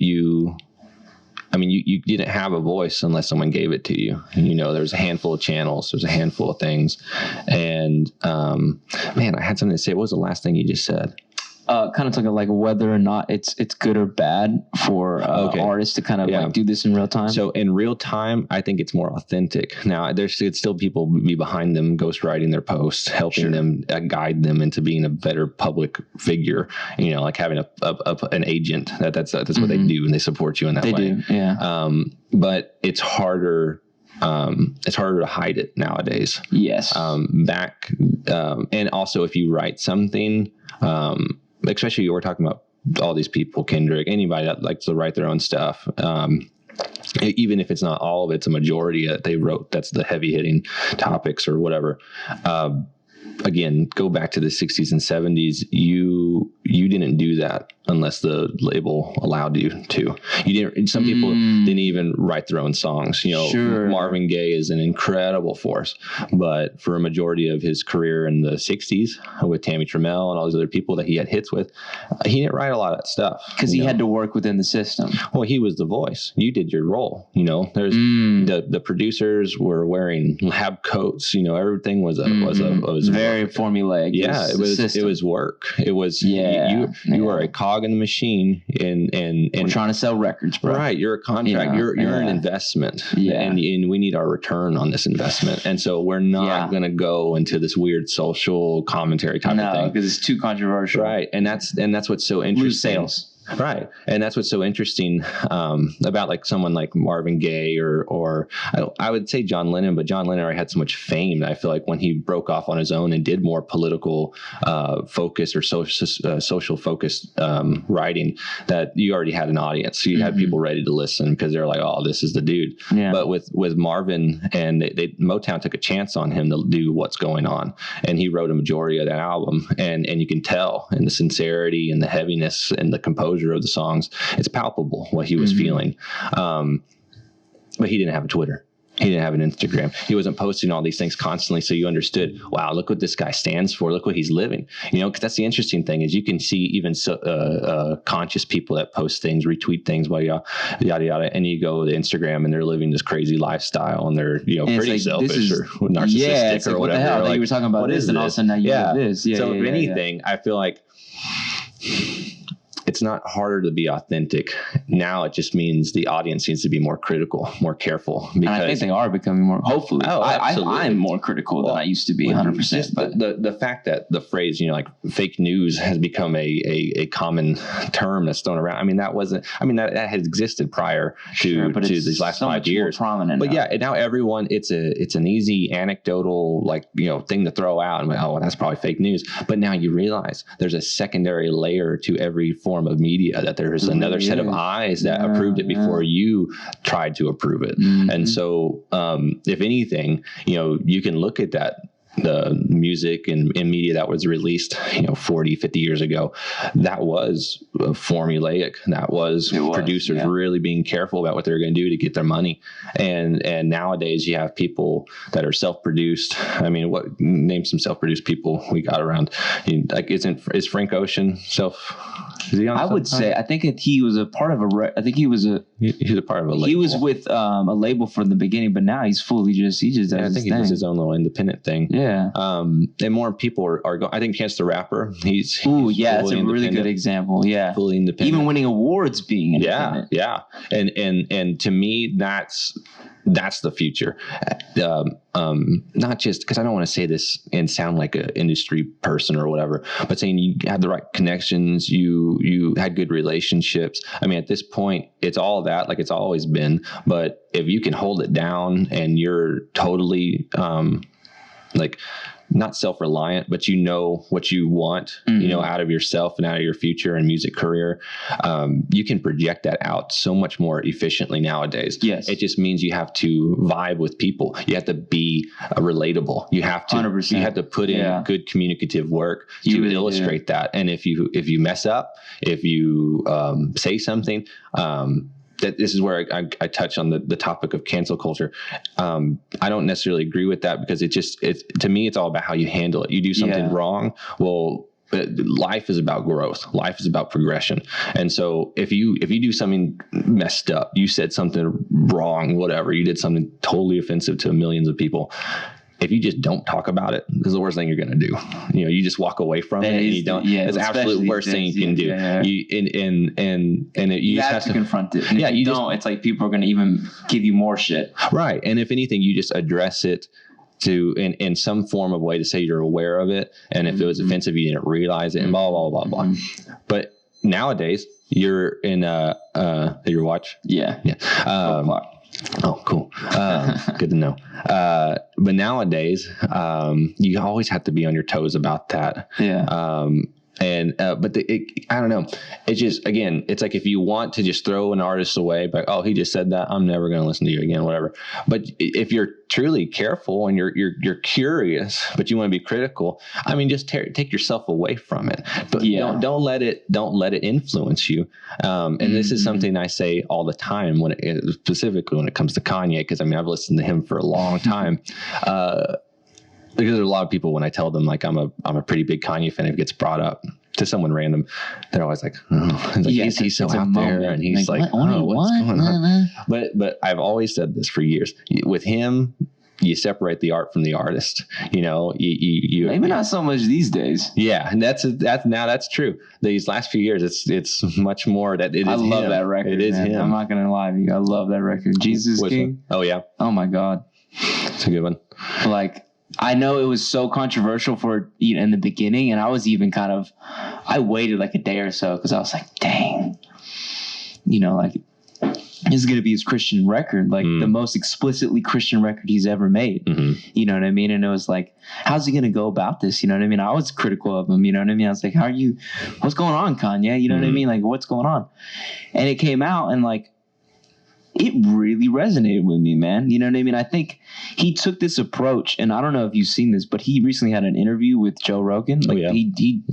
didn't have a voice unless someone gave it to you. You know, there's a handful of channels, there's a handful of things, and man, I had something to say. What was the last thing you just said? Kind of talking like whether or not it's good or bad for artists to kind of like do this in real time. So in real time, I think it's more authentic. Now there should still people be behind them, ghostwriting their posts, helping them guide them into being a better public figure. You know, like having an agent. That's what they do, and they support you in that way. They do, yeah. But it's harder. It's harder to hide it nowadays. Yes. And also if you write something. Especially we're talking about all these people, Kendrick, anybody that likes to write their own stuff. Even if it's not all of it's a majority that they wrote, that's the heavy hitting topics or whatever. Again, go back to the 60s and 70s. You didn't do that unless the label allowed you to. You didn't. Some people didn't even write their own songs. You know, Marvin Gaye is an incredible force, but for a majority of his career in the 60s with Tammy Tramiel and all these other people that he had hits with, he didn't write a lot of that stuff because he had to work within the system. Well, he was the voice. You did your role. You know, there's the producers were wearing lab coats. You know, everything was very formulaic. Yeah, it was work. It was you were a cog in the machine, and we're trying to sell records, bro. Right, you're a contract. You're an investment, and we need our return on this investment. And so we're not going to go into this weird social commentary type of thing because it's too controversial. Right, and that's what's so interesting. Lose sales. Right. And that's what's so interesting about like someone like Marvin Gaye or I would say John Lennon, but John Lennon already had so much fame that I feel like when he broke off on his own and did more political focus or social focused writing, that you already had an audience. So you had people ready to listen because they're like, oh, this is the dude. Yeah. But with Marvin, and Motown took a chance on him to do What's Going On. And he wrote a majority of that album. And you can tell in the sincerity and the heaviness and the composure of the songs, it's palpable what he was feeling. But he didn't have a Twitter. He didn't have an Instagram. He wasn't posting all these things constantly. So you understood, wow, look what this guy stands for. Look what he's living. You know, because that's the interesting thing is you can see even conscious people that post things, retweet things, yada, yada. And you go to Instagram and they're living this crazy lifestyle and they're, pretty like, selfish or narcissistic or whatever. What the hell? Like, you were talking about this and all of a sudden now you do this. Yeah, so if anything, I feel like it's not harder to be authentic. Now it just means the audience needs to be more critical, more careful. Because, and I think they are becoming more, hopefully. Oh, I'm more critical than I used to be, 100%. But the fact that the phrase, like fake news has become a common term that's thrown around. That had existed prior to these last 5 years. Prominent but yeah, now everyone, it's an easy anecdotal, thing to throw out. And well, that's probably fake news. But now you realize there's a secondary layer to every form of media, that there's another set of eyes that approved it before you tried to approve it. And so if anything, you can look at the music and media that was released 40, 50 years ago, that was formulaic. That was producers really being careful about what they're going to do to get their money. And nowadays you have people that are self-produced. Name some self-produced people we got around. Is Frank Ocean I would say, I think he was a part of he was a part of a label. He was with a label from the beginning, but now he's fully he just does I think he does his own little independent thing. Yeah. And more people are going. I think Chance the Rapper. He's that's a really good example. Yeah. Fully independent. Even winning awards being independent. Yeah. And to me, that's the future. Not just because I don't want to say this and sound like an industry person or whatever, but saying you had the right connections, you had good relationships. At this point, it's all that, like it's always been. But if you can hold it down and you're totally not self-reliant, but what you want, out of yourself and out of your future and music career, you can project that out so much more efficiently nowadays. Yes. It just means you have to vibe with people. You have to be relatable. You have to 100%. You have to put in good communicative work to illustrate that. And if you mess up, if you say something, that this is where I touch on the topic of cancel culture. I don't necessarily agree with that because to me, it's all about how you handle it. You do something wrong. Well, life is about growth. Life is about progression. And so if you do something messed up, you said something wrong, whatever, you did something totally offensive to millions of people, if you just don't talk about it, this is the worst thing you're going to do. You just walk away from it and you don't. It's the absolute worst thing you can do. Yeah. You have to confront it. And if you don't, it's like people are going to even give you more shit. Right. And if anything, you just address it in some form of way to say you're aware of it. And if it was offensive, you didn't realize it and blah, blah, blah, blah. But nowadays you're in your watch. Yeah. Oh, cool. Good to know. But nowadays, you always have to be on your toes about that. Yeah. But I don't know. It's just, again, it's like if you want to just throw an artist away, but he just said that, I'm never going to listen to you again, whatever. But if you're truly careful and you're curious, but you want to be critical, just take yourself away from it. But don't let it influence you. And this is something I say all the time specifically when it comes to Kanye, because I've listened to him for a long time. Because there's a lot of people, when I tell them I'm a pretty big Kanye fan, if it gets brought up to someone random, they're always like, he's so out there, and he's like, what's going on? But I've always said this for years. With him, you separate the art from the artist. You maybe not so much these days. Yeah, and that's true. These last few years, it's much more that it is. I love that record. It is him. I'm not gonna lie to you. I love that record. Jesus King. Oh yeah. Oh my God. It's a good one. I know it was so controversial in the beginning, and I was even I waited like a day or so because I was like, dang, you know, like, this is going to be his Christian record, like the most explicitly Christian record he's ever made. You know what I mean? And it was like, how's he going to go about this? You know what I mean? I was critical of him. You know what I mean? I was like, what's going on, Kanye? You know what I mean? Like, what's going on? And it came out and like, it really resonated with me, man. You know what I mean? I think he took this approach, and I don't know if you've seen this, but he recently had an interview with Joe Rogan. Like, he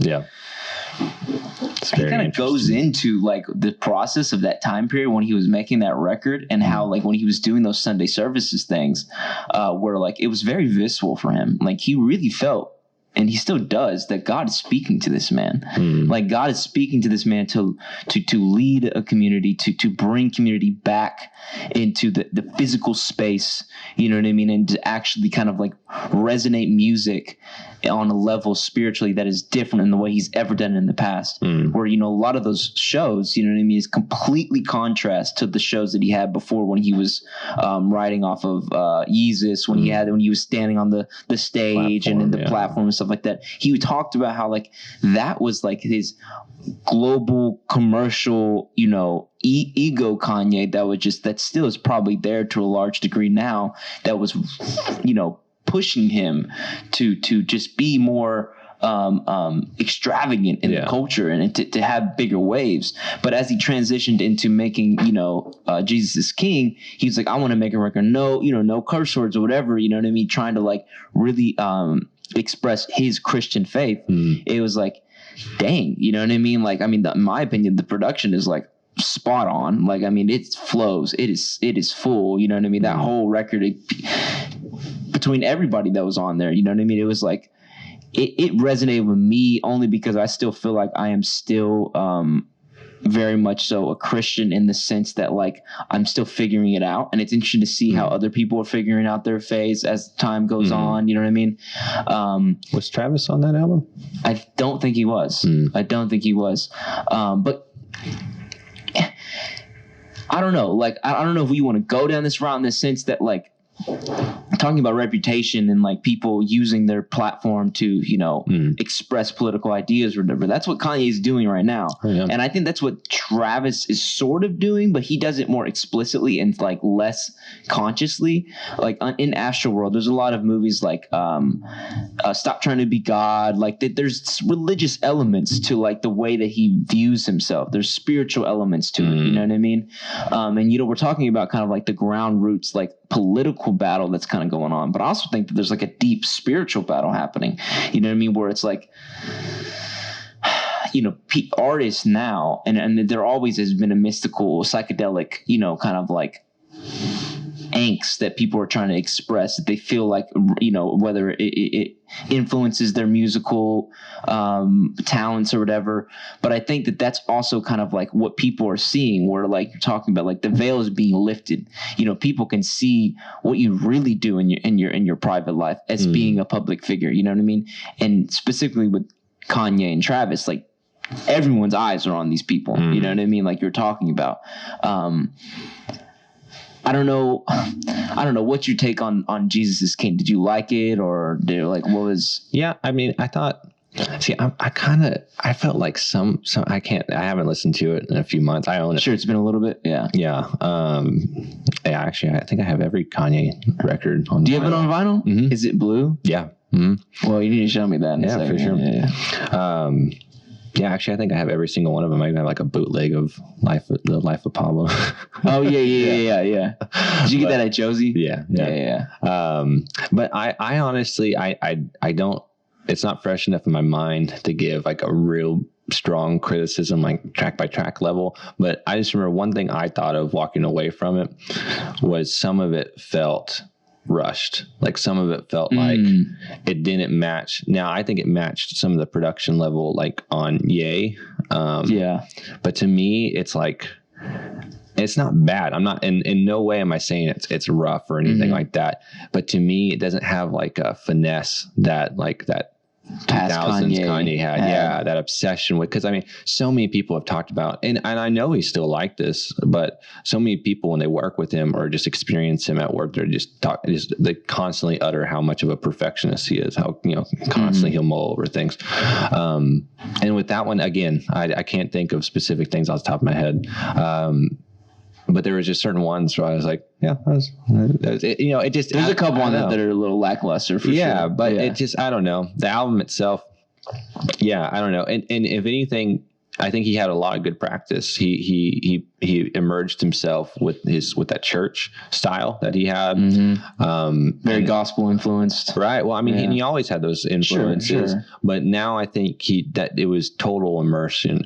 kind of goes into like the process of that time period when he was making that record, and how like when he was doing those Sunday services things, where like it was very visceral for him. Like he really felt, and he still does, that God is speaking to this man. Like God is speaking to this man to lead a community, to bring community back into the physical space, you know what I mean? And to actually kind of like resonate music on a level spiritually that is different in the way he's ever done it in the past. Where, you know, a lot of those shows, you know what I mean, is completely contrast to the shows that he had before when he was riding off of Yeezus, when he was standing on the stage platform, and in the platform and stuff like that. He talked about how like that was like his global commercial, you know, ego Kanye that still is probably there to a large degree now, that was, you know, pushing him to just be more extravagant in the culture and to have bigger waves. But as he transitioned into making, you know, Jesus is King, he was like, I want to make a record, no curse words or whatever, you know what I mean? Trying to like really express his Christian faith. It was like, dang, you know what I mean? Like, I mean, in my opinion, the production is like spot on. Like, I mean, it flows. It is full. You know what I mean? That whole record, between everybody that was on there, you know what I mean? It was like, it resonated with me only because I still feel like I am still very much so a Christian, in the sense that like I'm still figuring it out, and it's interesting to see how other people are figuring out their faith as time goes on. You know what I mean? Was Travis on that album? I don't think he was. I don't think he was. But I don't know. Like, I don't know if we want to go down this route in the sense that like, talking about reputation and like people using their platform to, you know, express political ideas or whatever. That's what Kanye is doing right now. And I think that's what Travis is sort of doing, but he does it more explicitly and like less consciously. Like in Astral World, there's a lot of movies like Stop Trying to Be God. Like there's religious elements to like the way that he views himself. There's spiritual elements to it. You know what I mean? And, you know, we're talking about kind of like the ground roots, like political battle that's kind of going on, but I also think that there's like a deep spiritual battle happening, you know what I mean, where it's like, you know, artists now, and there always has been a mystical, psychedelic, you know, kind of like angst that people are trying to express, that they feel like, you know, whether it influences their musical talents or whatever. But I think that that's also kind of like what people are seeing, where like you're talking about, like the veil is being lifted. You know, people can see what you really do in your private life as being a public figure. You know what I mean? And specifically with Kanye and Travis, like everyone's eyes are on these people. You know what I mean? Like you're talking about. I don't know. What's your take on Jesus is King? Did you like it, or what was? Yeah, I mean, I thought. See, I felt like some. I haven't listened to it in a few months. I own it. Sure, it's been a little bit. Yeah. Yeah. Yeah. Actually, I think I have every Kanye record on. Do you have it on vinyl? Mm-hmm. Is it blue? Yeah. Mm-hmm. Well, you need to show me that. Yeah, for sure. Yeah. Yeah, actually, I think I have every single one of them. I even have like a bootleg of the Life of Pablo. Oh yeah. Did you get that at Josie? Yeah. But I honestly, I don't. It's not fresh enough in my mind to give like a real strong criticism, like track by track level. But I just remember one thing I thought of walking away from it was some of it felt rushed. Like some of it felt like it didn't match. Now I think it matched some of the production level, like on Ye. But to me, it's like, it's not bad. I'm not in no way am I saying it's rough or anything like that. But to me, it doesn't have like a finesse that Kanye had, that obsession with, because I mean, so many people have talked about, and I know he's still like this, but so many people when they work with him or just experience him at work, they constantly utter how much of a perfectionist he is, how constantly he'll mull over things. And with that one, again, I can't think of specific things off the top of my head. But there was just certain ones where I was like, yeah, it just, there's a couple on that are a little lackluster for sure. But it just, I don't know. The album itself, I don't know. And if anything, I think he had a lot of good practice. He emerged himself with that church style that he had. Very gospel influenced. Right. Well, I mean, he always had those influences, sure. But now I think that it was total immersion,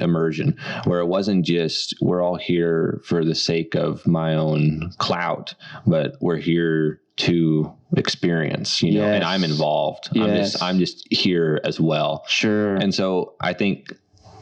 where it wasn't just, we're all here for the sake of my own clout, but we're here to experience, and I'm involved. Yes. I'm just here as well. Sure. And so I think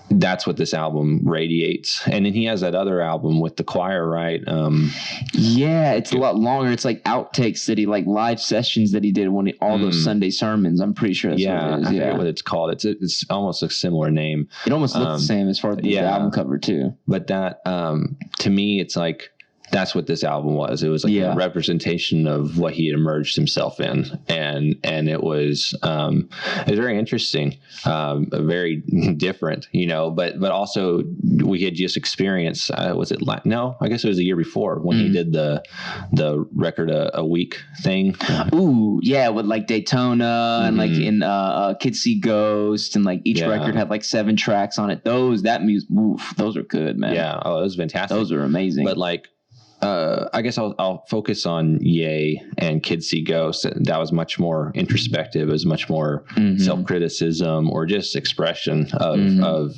that's what this album radiates. And then he has that other album with the choir, right? It's a lot longer. It's like outtakes that he, like live sessions that he did when all those Sunday sermons. I'm pretty sure that's what it is. I forget what it's called. It's almost a similar name. It almost looks the same as far as the album cover too. But that, to me, it's like, that's what this album was. It was like a representation of what he had immersed himself in. And it was very interesting, very different, but also we had just experienced, was it, no, I guess it was the year before when he did the record a week thing. Ooh, yeah. With like Daytona and like in Kids See Ghost, and like each record had like 7 tracks on it. Those are good, man. Yeah. Oh, it was fantastic. Those are amazing. But like, I guess I'll focus on Ye and Kids See Ghosts. That was much more introspective. It was much more self-criticism or just expression of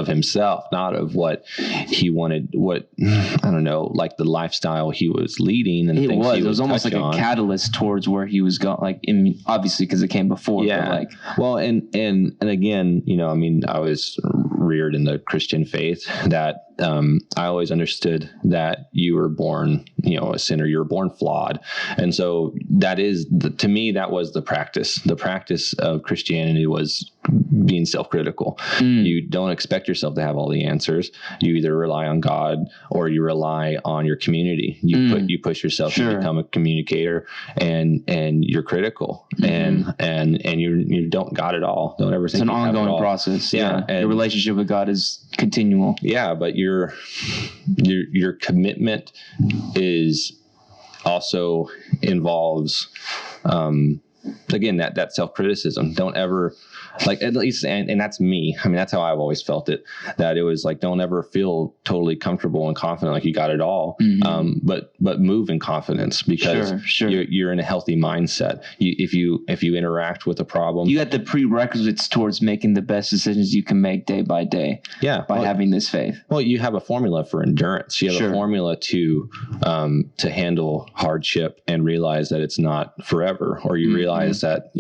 himself, not of what he wanted, I don't know, like the lifestyle he was leading. And it was almost like a catalyst towards where he was going, like, obviously because it came before. Yeah. But like, well, and again, I mean, I was reared in the Christian faith that, I always understood that you were born, a sinner, you were born flawed. And so that is, to me, that was the practice. The practice of Christianity was being self-critical. You don't expect yourself to have all the answers. You either rely on God or you rely on your community. You push yourself to become a communicator, and you're critical, and you don't got it all. Don't ever think it's an ongoing process. Yeah. And your relationship with God is continual. Yeah. But your commitment is also involves, again, that self-criticism. Don't ever, like, at least, and that's me. I mean, that's how I've always felt it, that it was like, don't ever feel totally comfortable and confident like you got it all. But move in confidence, because you're in a healthy mindset. If you interact with a problem, you got the prerequisites towards making the best decisions you can make day by day. Yeah. By having this faith. Well, you have a formula for endurance. You have a formula to handle hardship and realize that it's not forever, or you realize that,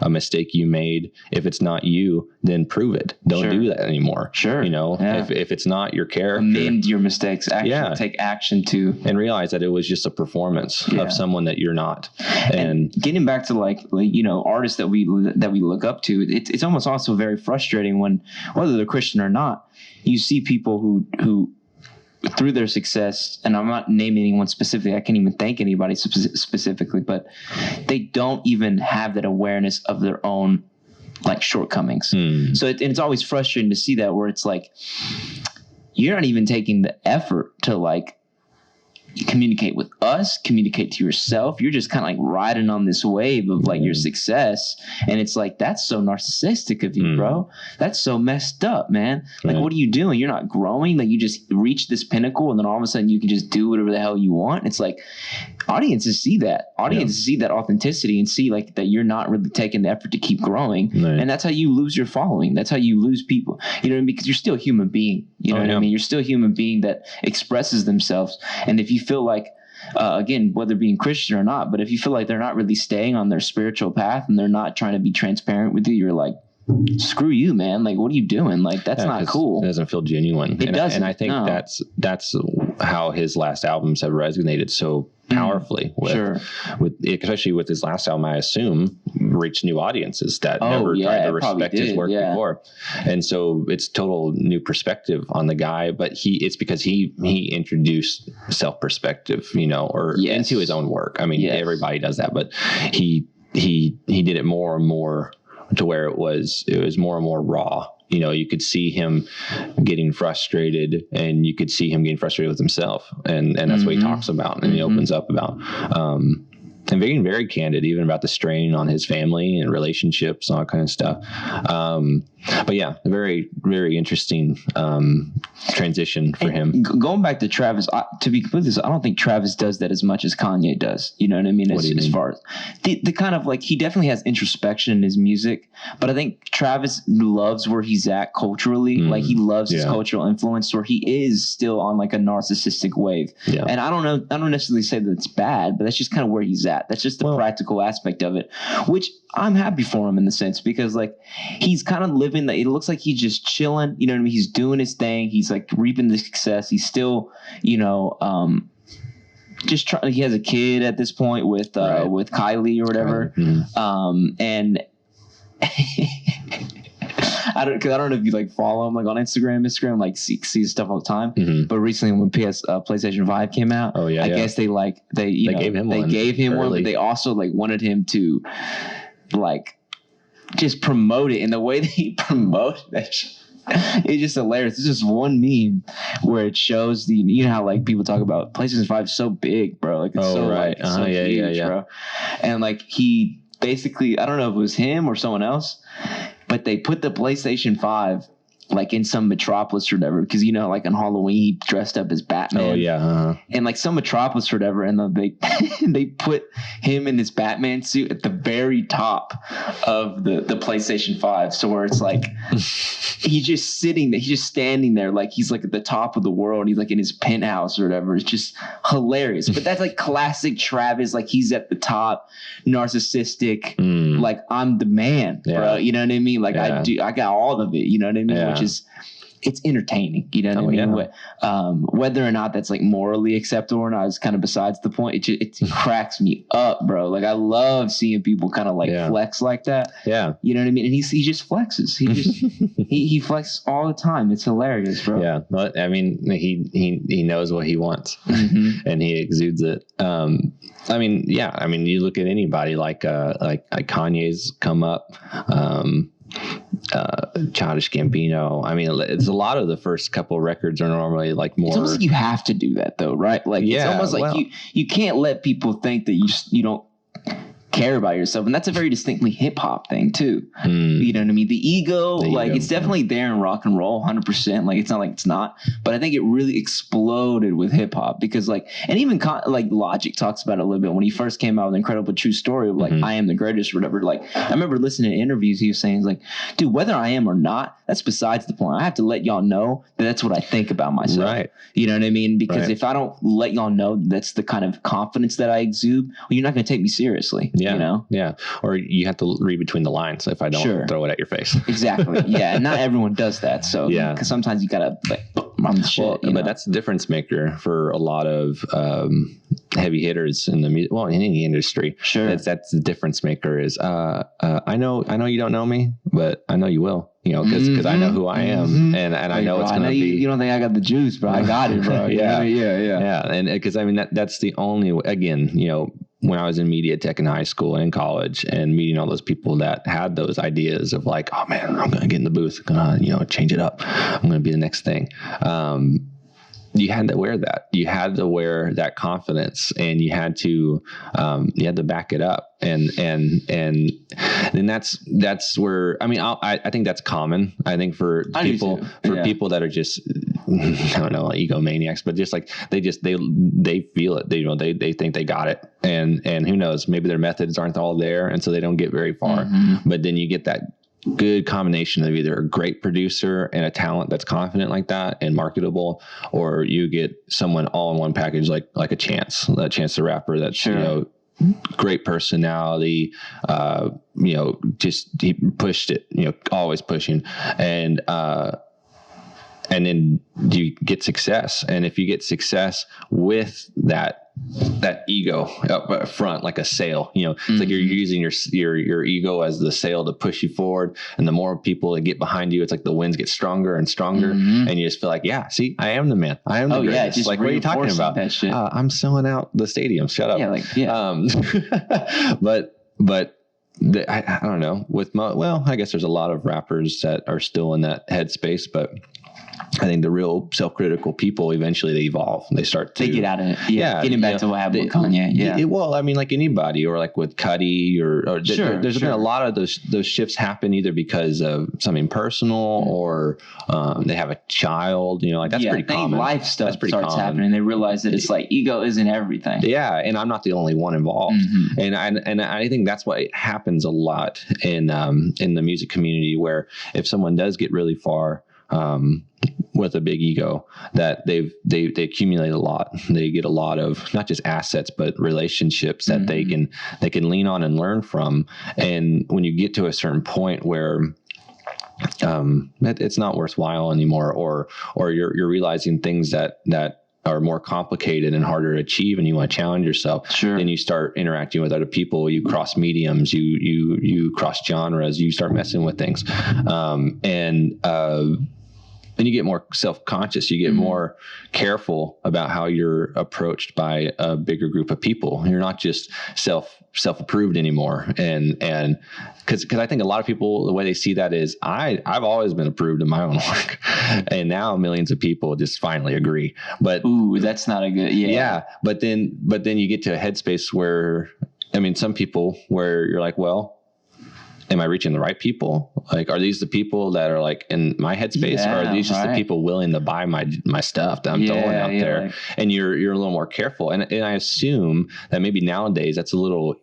a mistake you made, if it's not you, then prove it. Don't do that anymore. If it's not your character, amend your mistakes. Take action to, and realize that it was just a performance of someone that you're not. And getting back to like artists that we look up to, it's almost also very frustrating when, whether they're Christian or not, you see people who through their success, and I'm not naming anyone specifically, I can't even thank anybody specifically, but they don't even have that awareness of their own like shortcomings. So it's always frustrating to see that, where it's like, you're not even taking the effort to like communicate with us, communicate to yourself. You're just kind of like riding on this wave of like your success. And it's like, that's so narcissistic of you, bro. That's so messed up, man. Like, what are you doing? You're not growing. Like, you just reach this pinnacle and then all of a sudden you can just do whatever the hell you want. It's like, audiences see that. Audiences see that authenticity and see like that you're not really taking the effort to keep growing. And that's how you lose your following. That's how you lose people. You know what I mean? Because you're still a human being. You know what I mean? You're still a human being that expresses themselves. And if you feel like, again, whether being Christian or not, but if you feel like they're not really staying on their spiritual path and they're not trying to be transparent with you, you're like, screw you, man. Like, what are you doing? Like, that's not cool. It doesn't feel genuine. It doesn't. And I think that's how his last albums have resonated so powerfully with especially with his last album, I assume, reach new audiences that never tried to respect his work before. And so it's total new perspective on the guy, but it's because he introduced self-perspective, or into his own work. I mean, everybody does that, but he did it more and more to where it was more and more raw. You could see him getting frustrated, and you could see him getting frustrated with himself. And that's what he talks about. And he opens up about, and being very candid, even about the strain on his family and relationships, all that kind of stuff. But yeah, very, very interesting transition for him. Going back to Travis, to be completely honest, I don't think Travis does that as much as Kanye does. You know what I mean? As far as the kind of like, he definitely has introspection in his music, but I think Travis loves where he's at culturally. Like he loves his cultural influence, where he is still on like a narcissistic wave. Yeah. And I don't necessarily say that it's bad, but that's just kind of where he's at. That's just the practical aspect of it, which I'm happy for him in the sense, because like he's kind of living it looks like he's just chilling, you know what I mean? He's doing his thing. He's like reaping the success. He's still, just trying. He has a kid at this point with Kylie or whatever. And I don't know if you like follow him like on Instagram, like see stuff all the time. But recently when PlayStation 5 came out, I guess they gave him one, but they also like wanted him to like just promote it. And the way they promote that it's just hilarious. There's just one meme where it shows how like people talk about PlayStation 5 is so big, bro. Like it's so huge, bro. And like he basically, I don't know if it was him or someone else, but they put the PlayStation 5 like in some metropolis or whatever, because like on Halloween he dressed up as Batman. And like some metropolis or whatever, and then they put him in his Batman suit at the very top of the PlayStation 5, so where it's like he's just standing there like he's like at the top of the world. He's like in his penthouse or whatever. It's just hilarious. But that's like classic Travis. Like he's at the top, narcissistic. Like I'm the man, bro. You know what I mean? Like I got all of it. You know what I mean? Which is, it's entertaining. You know what I mean? Whether or not that's like morally acceptable or not is kind of besides the point. It cracks me up, bro. Like I love seeing people kind of like flex like that. Yeah. You know what I mean? And he just flexes. He just he flexes all the time. It's hilarious, bro. Yeah. Well, I mean, he knows what he wants and he exudes it. I mean, you look at anybody like Kanye's come up, Childish Gambino. I mean, it's a lot of the first couple records are normally like more. It's almost like you have to do that though, right? Like it's almost like you can't let people think that you don't care about yourself, and that's a very distinctly hip hop thing too. You know what I mean? The ego, it's definitely there in rock and roll, 100%. Like it's not like it's not, but I think it really exploded with hip hop because and even like Logic talks about it a little bit when he first came out with Incredible True Story of like I Am the Greatest or whatever. Like I remember listening to interviews, he was saying like, dude, whether I am or not, that's besides the point. I have to let y'all know that that's what I think about myself. Right. You know what I mean? Because if I don't let y'all know that's the kind of confidence that I exude, well, you're not going to take me seriously. Yeah. You know? Yeah. Or you have to read between the lines if I don't throw it at your face. Exactly. Yeah. And not everyone does that. So because sometimes you gotta like on the shit. But that's the difference maker for a lot of heavy hitters in the music, in any industry. Sure. That's the difference maker is I know you don't know me, but I know you will. Because I know who I am, and I know it's going to be. You don't think I got the juice, but I got it, bro. Yeah. And because I mean that's the only way. Again, when I was in media tech in high school and in college, and meeting all those people that had those ideas of like, oh man, I'm going to get in the booth, going to change it up. I'm going to be the next thing. You had to wear that. You had to wear that confidence, and you had to back it up. And that's where, I mean, I think that's common. I think for people that are just, I don't know, egomaniacs, but just like, they feel it. They think they got it. And who knows, maybe their methods aren't all there. And so they don't get very far, but then you get that good combination of either a great producer and a talent that's confident like that and marketable, or you get someone all in one package, like a Chance the Rapper that's, great personality, just he pushed it, always pushing. And then you get success. And if you get success with that ego up front, like a sail. It's like you're using your ego as the sail to push you forward, and the more people that get behind you, it's like the winds get stronger and stronger, and you just feel like, yeah, see, I am the man, I am the greatest. Like, what are you talking about? That shit. I'm selling out the stadium. Shut up. But I don't know. I guess there's a lot of rappers that are still in that headspace, but I think the real self-critical people, eventually they evolve. They get out of it. Yeah. Getting back to what happened with Kanye. Yeah. Well, I mean, like anybody, or like with Cudi, or there's been a lot of those shifts happen either because of something personal, or they have a child. Like that's pretty common. Life stuff starts happening. They realize that it's like ego isn't everything. Yeah, and I'm not the only one involved. And I think that's what happens a lot in the music community, where if someone does get really far with a big ego, that they accumulate a lot. They get a lot of not just assets, but relationships that they can lean on and learn from. And when you get to a certain point where it's not worthwhile anymore, or you're realizing things that are more complicated and harder to achieve, and you want to challenge yourself, then you start interacting with other people. You cross mediums, you cross genres, you start messing with things, and you get more self-conscious. You get more careful about how you're approached by a bigger group of people. You're not just self-approved anymore. And because I think a lot of people, the way they see that is, I've always been approved of my own work, and now millions of people just finally agree. But that's not a good. Yeah. But then you get to a headspace where, I mean, some people where you're like, well, am I reaching the right people? Like, are these the people that are like in my headspace, or are these just the people willing to buy my stuff that I'm throwing out there? Like, and you're a little more careful. And I assume that maybe nowadays that's a little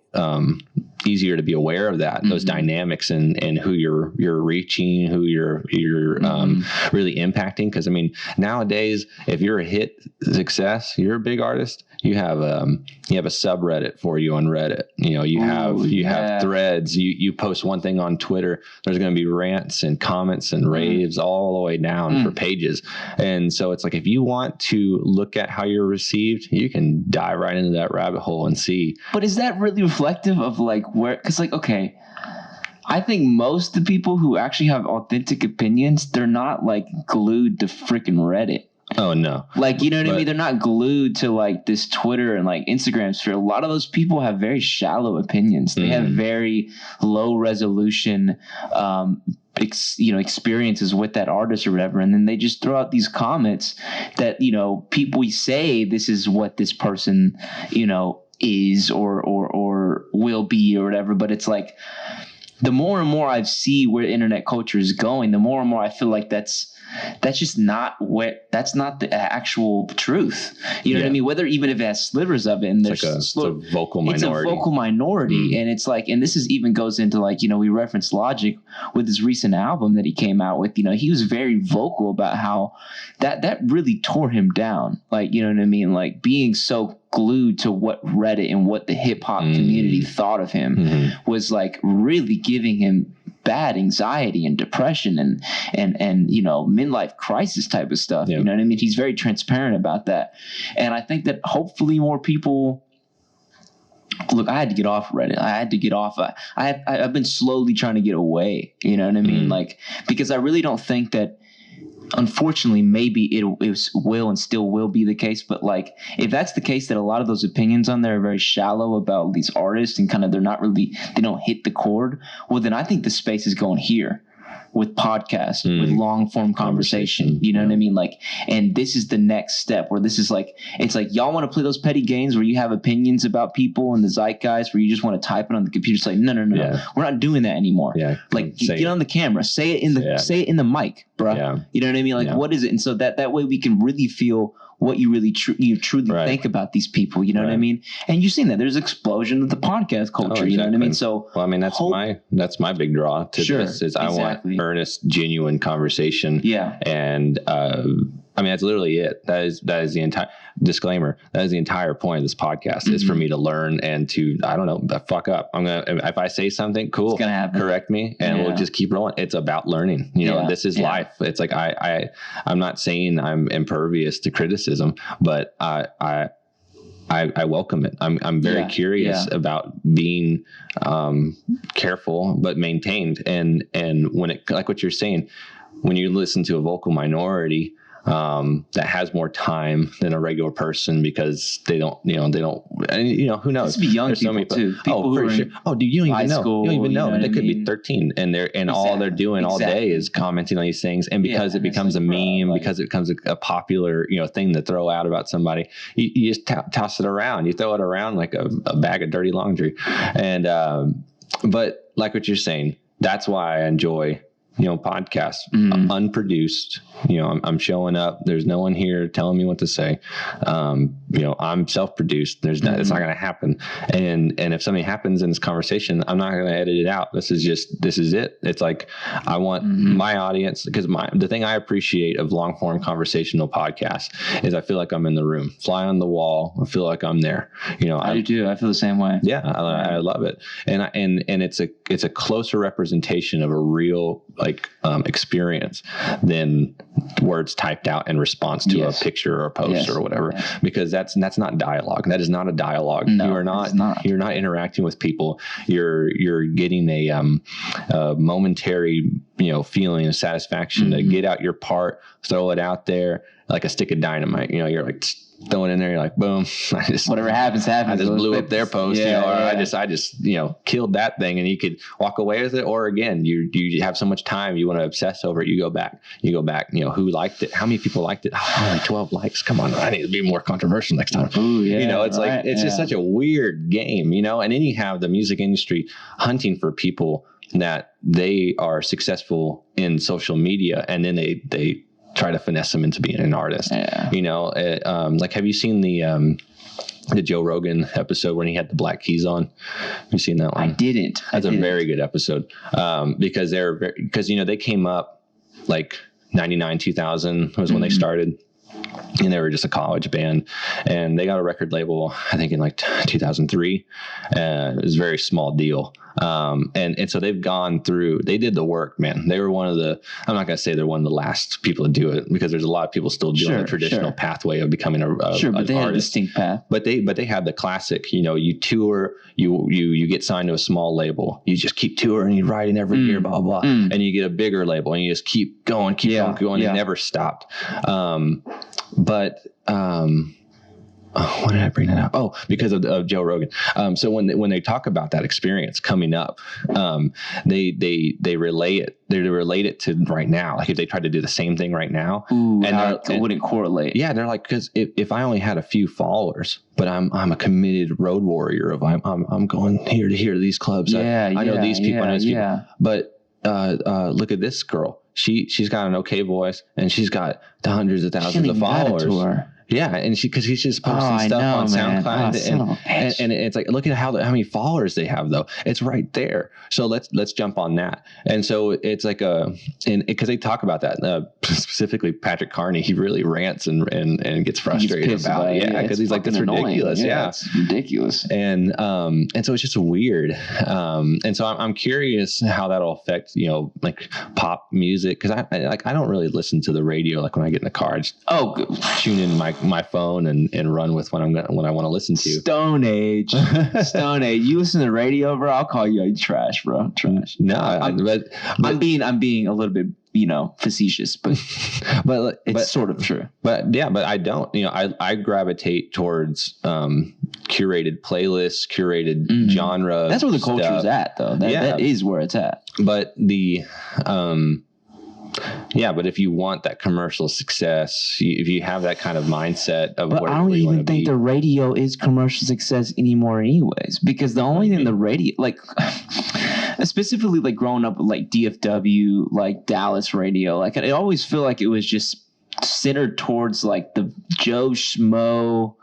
easier to be aware of that, those dynamics, and who you're reaching, who you're really impacting. Because I mean, nowadays, if you're a hit success, you're a big artist, you have a subreddit for you on Reddit. You have threads. You post one thing on Twitter, there's going to be rants and comments and raves all the way down for pages. And so it's like, if you want to look at how you're received, you can dive right into that rabbit hole and see. But is that really reflective of like where? Because like, okay, I think most of the people who actually have authentic opinions, they're not like glued to freaking Reddit. Oh no. Like, you know what I mean? They're not glued to like this Twitter and like Instagram sphere. A lot of those people have very shallow opinions. They have very low resolution, experiences with that artist or whatever. And then they just throw out these comments that, people say this is what this person, is or will be or whatever. But it's like, the more and more I see where internet culture is going, the more and more I feel like that's just not that's not the actual truth. You know what I mean? Whether even if it has slivers of it, and there's it's a vocal minority. It's a vocal minority. And it's like, and this is even goes into like, we referenced Logic with his recent album that he came out with. He was very vocal about how that really tore him down. Like, you know what I mean? Like being so glued to what Reddit and what the hip hop community thought of him was like really giving him bad anxiety and depression and midlife crisis type of stuff. You know what I mean? He's very transparent about that. And I think that hopefully more people, look, I had to get off Reddit. I had to get off. I've been slowly trying to get away, you know what I mean? Like, because I really don't think that, unfortunately, maybe it will and still will be the case. But like, if that's the case, that a lot of those opinions on there are very shallow about these artists and kind of they don't hit the chord. Well, then I think the space is going here with podcasts, with long form conversation. You know what I mean? Like, and this is the next step where this is like, it's like, y'all want to play those petty games where you have opinions about people and the zeitgeist where you just want to type it on the computer. It's like, no. We're not doing that anymore. Like, get on the camera, say it in the mic, bro. You know what I mean? Like, what is it? And so that way we can really feel what you really truly think about these people. You know what I mean? And you've seen that there's explosion of the podcast culture. You know what I mean? So, well, I mean, that's my big draw to this is I want earnest, genuine conversation. And, I mean, that's literally it. That is the entire disclaimer. That is the entire point of this podcast is for me to learn and to, I don't know, fuck up. If I say something, cool, it's gonna happen. Correct me and we'll just keep rolling. It's about learning. This is life. It's like, I'm not saying I'm impervious to criticism, but I welcome it. I'm very curious about being careful but maintained. And when it, like what you're saying, when you listen to a vocal minority that has more time than a regular person because they don't, and, who knows? It could be young people too. People for sure. Oh, dude, you don't even know. School, you don't even know. They could be 13 and all they're doing all day is commenting on these things. And because it becomes a meme, because it becomes a popular, thing to throw out about somebody, you just toss it around. You throw it around like a bag of dirty laundry. And, but like what you're saying, that's why I enjoy podcasts, unproduced. I'm showing up. There's no one here telling me what to say. I'm self-produced. There's not, it's not going to happen. And if something happens in this conversation, I'm not going to edit it out. This is it. It's like, I want my audience, because the thing I appreciate of long form conversational podcasts is I feel like I'm in the room, fly on the wall. I feel like I'm there. I do too. I feel the same way. Yeah. I love it. And it's a closer representation of a real experience than words typed out in response to a picture or a post or whatever, because that's not dialogue. That is not a dialogue. No, you're not interacting with people. You're getting a momentary, feeling of satisfaction to get out your part, throw it out there like a stick of dynamite. You're like throwing in there, you're like, boom. Whatever happens. I just blew up their post, I just killed that thing, and you could walk away with it. Or again, you have so much time, you want to obsess over it. You go back, who liked it? How many people liked it? Oh, only 12 likes. Come on. I need to be more controversial next time. Ooh, yeah, it's like, it's just such a weird game, and then you have the music industry hunting for people that they are successful in social media, and then they try to finesse them into being an artist. Like, have you seen the Joe Rogan episode when he had the Black Keys on? Have you seen that one? I didn't. That's a very good episode. Because they came up like 99, 2000 was when they started. And they were just a college band, and they got a record label, I think in like 2003. It was a very small deal. And so they've gone through, they did the work, man. They were I'm not going to say they're one of the last people to do it, because there's a lot of people still doing the traditional pathway of becoming an but they had a distinct path. But they had the classic, you tour, you get signed to a small label. You just keep touring, you writing every year, blah, blah, blah. And you get a bigger label, and you just keep going, and never stopped. Why did I bring that up? Oh, because of Joe Rogan. So when they talk about that experience coming up, they relate it. They relate it to right now. Like if they tried to do the same thing right now, it wouldn't correlate. Yeah, they're like, because if I only had a few followers, but I'm a committed road warrior of I'm going here to these clubs. I know these people. I know these people. But look at this girl. She's got an okay voice, and she's got hundreds of thousands of followers. Yeah, and because he's just posting stuff on SoundCloud, and it's like, look at how many followers they have, though. It's right there. So let's jump on that. And so it's like because they talk about that specifically. Patrick Carney, he really rants and gets frustrated about it. Yeah, because he's like, that's ridiculous. Yeah, it's ridiculous. And so it's just weird. And so I'm curious how that'll affect like pop music, because I don't really listen to the radio like when I get in the car. I just tune in my phone and run with what I want to listen to. Stone Age. You listen to the radio, bro? I'll call you trash, bro. Trash. No, I'm being a little bit facetious, but it's sort of true. But I don't. I gravitate towards curated playlists, curated genre. That's where the culture's at, though. That is where it's at. But but if you want that commercial success, if you have that kind of mindset of but I don't even think the radio is commercial success anymore anyways, because the only thing the radio, like specifically like growing up with like DFW, like Dallas radio, like I always feel like it was just centered towards like the Joe Schmo,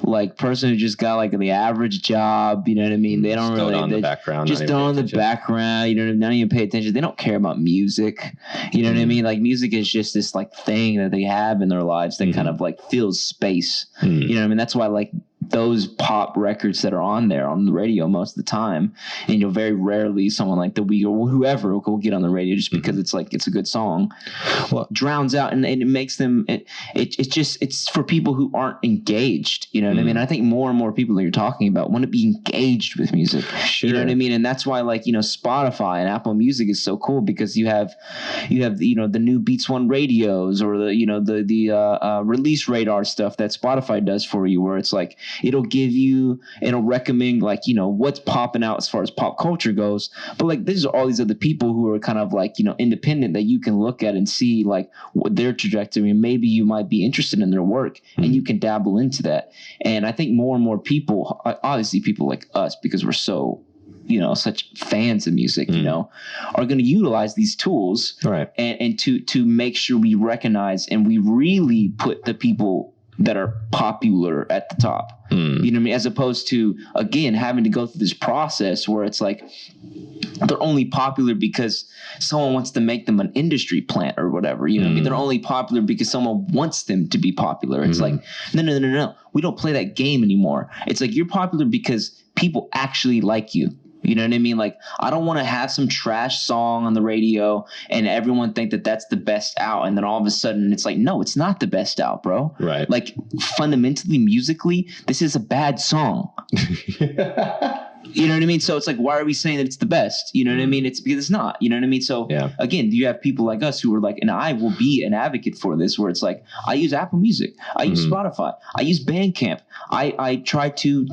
like person who just got like the average job, you know what I mean? They don't really on the background, just on the background, you know what I mean? Not even pay attention. They don't care about music, you know what I mean? Like music is just this like thing that they have in their lives that kind of like fills space, you know what I mean? That's why like those pop records that are on there on the radio most of the time, and very rarely someone like The Weeknd or whoever will get on the radio just because it's like it's a good song, drowns out, and it makes them it's for people who aren't engaged. You know what I mean? I think more and more people that you're talking about want to be engaged with music. Sure. You know what I mean? And that's why Spotify and Apple Music is so cool, because you have the new Beats One radios, or the release radar stuff that Spotify does for you, where it's like it'll recommend what's popping out as far as pop culture goes, but there's all these other people who are kind of independent that you can look at and see what their trajectory, and maybe you might be interested in their work, and you can dabble into that. And I think more and more people, obviously people like us, because we're so such fans of music, are going to utilize these tools, right? And to make sure we recognize and we really put the people that are popular at the top. You know what I mean? As opposed to, again, having to go through this process where it's like they're only popular because someone wants to make them an industry plant or whatever. You know what I mean? They're only popular because someone wants them to be popular. It's like, no. We don't play that game anymore. It's like you're popular because people actually like you. You know what I mean? I don't want to have some trash song on the radio and everyone think that that's the best out. And then all of a sudden it's like, no, it's not the best out, bro. Right. Fundamentally, musically, this is a bad song. You know what I mean? So it's like, why are we saying that it's the best? You know what I mean? It's because it's not. You know what I mean? So again, you have people like us who are and I will be an advocate for this, where it's like, I use Apple Music, I use Spotify, I use Bandcamp. I try to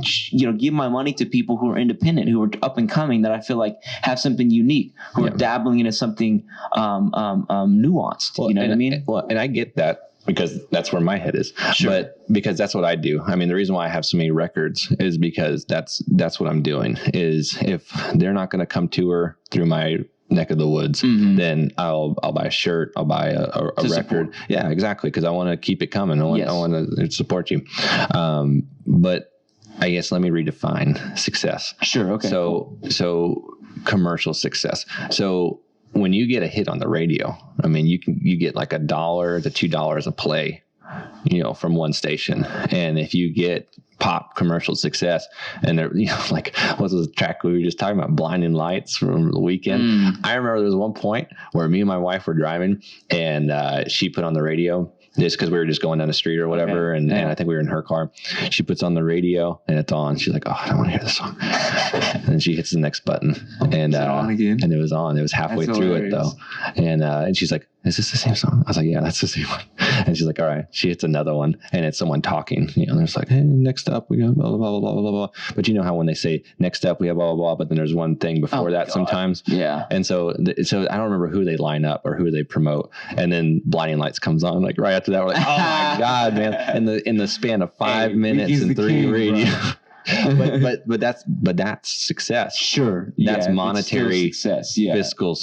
give my money to people who are independent, who are up and coming, that I feel like have something unique, who are dabbling into something nuanced. You know what I mean? Well, and I get that, because that's where my head is. Sure. But because that's what I do. I mean, the reason why I have so many records is because that's what I'm doing. Is if they're not going to come tour through my neck of the woods, then I'll buy a shirt, I'll buy a record. Support. Yeah, exactly. Because I want to keep it coming. I want to support you. But I guess let me redefine success. Sure. Okay. So commercial success. So when you get a hit on the radio, I mean, you get like $1 to $2 a play, from one station. And if you get pop commercial success, and they're, what was the track we were just talking about, Blinding Lights from The Weeknd. I remember there was one point where me and my wife were driving, and she put on the radio, just because we were just going down the street or whatever. Okay. And I think we were in her car. She puts on the radio and it's on. She's like, oh, I don't want to hear this song. And then she hits the next button, and on again? And it was on. It was halfway through it though. And she's like, is this the same song? I was like, yeah, that's the same one. And she's like, all right. She hits another one, and it's someone talking. There's like, hey, next up we got blah, blah, blah, blah, blah, blah. But you know how when they say next up we have blah, blah, blah, but then there's one thing before that sometimes. Yeah. And so I don't remember who they line up or who they promote. And then Blinding Lights comes on, like right after that, we're like, oh my God, man. In the span of 5 minutes and 3 radio. but that's success. Sure. That's monetary success. Fiscal,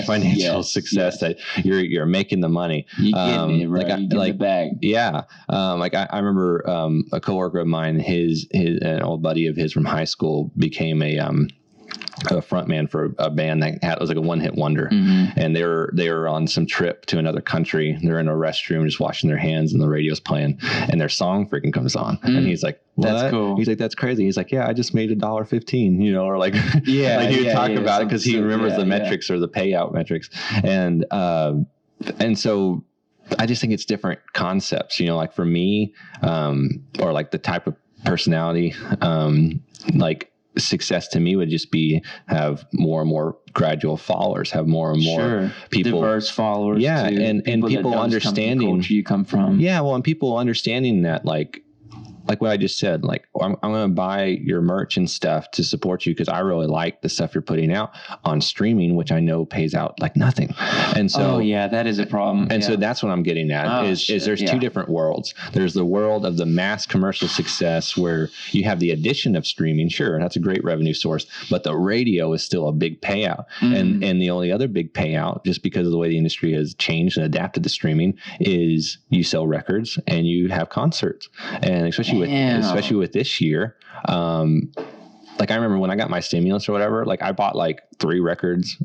financial success, that you're making the money. You getting it, right? You're getting the bag. Yeah. I remember a coworker of mine, his an old buddy of his from high school became a front man for a band that was like a one-hit wonder. And they were on some trip to another country. They're in a restroom just washing their hands, and the radio's playing, and their song freaking comes on. And he's like, what? That's cool. He's like, that's crazy. He's like, yeah, I just made $1.15, or like, he would talk about it because he remembers the metrics or the payout metrics. And so I just think it's different concepts, like for me, or like the type of personality, like success to me would just be have more and more gradual followers, have more and more people, diverse followers. Yeah. Too. And people understanding culture you come from. Yeah. Well, and people understanding that, like what I just said, like, I'm going to buy your merch and stuff to support you because I really like the stuff you're putting out on streaming, which I know pays out like nothing. And so, that is a problem. And so that's what I'm getting at is there's two different worlds. There's the world of the mass commercial success where you have the addition of streaming. Sure, that's a great revenue source, but the radio is still a big payout. And the only other big payout, just because of the way the industry has changed and adapted to streaming, is you sell records and you have concerts. And especially with this year, like I remember when I got my stimulus or whatever, like I bought like 3 records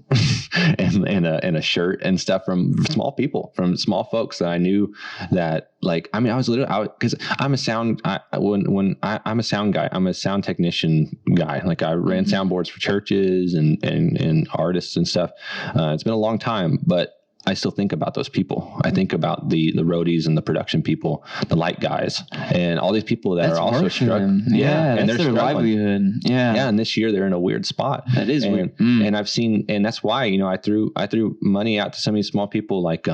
and a shirt and stuff from small people, from small folks that I knew that, like, I mean, I was literally out because I'm a sound, I'm a sound guy, I'm a sound technician guy. Like I ran soundboards for churches and artists and stuff. It's been a long time, but I still think about those people. I think about the roadies and the production people, the light guys, and all these people that are also struggling. Yeah, and they're their livelihood. Yeah, and this year they're in a weird spot. That is weird. And I've seen, and that's why, you know, I threw money out to some of these small people, like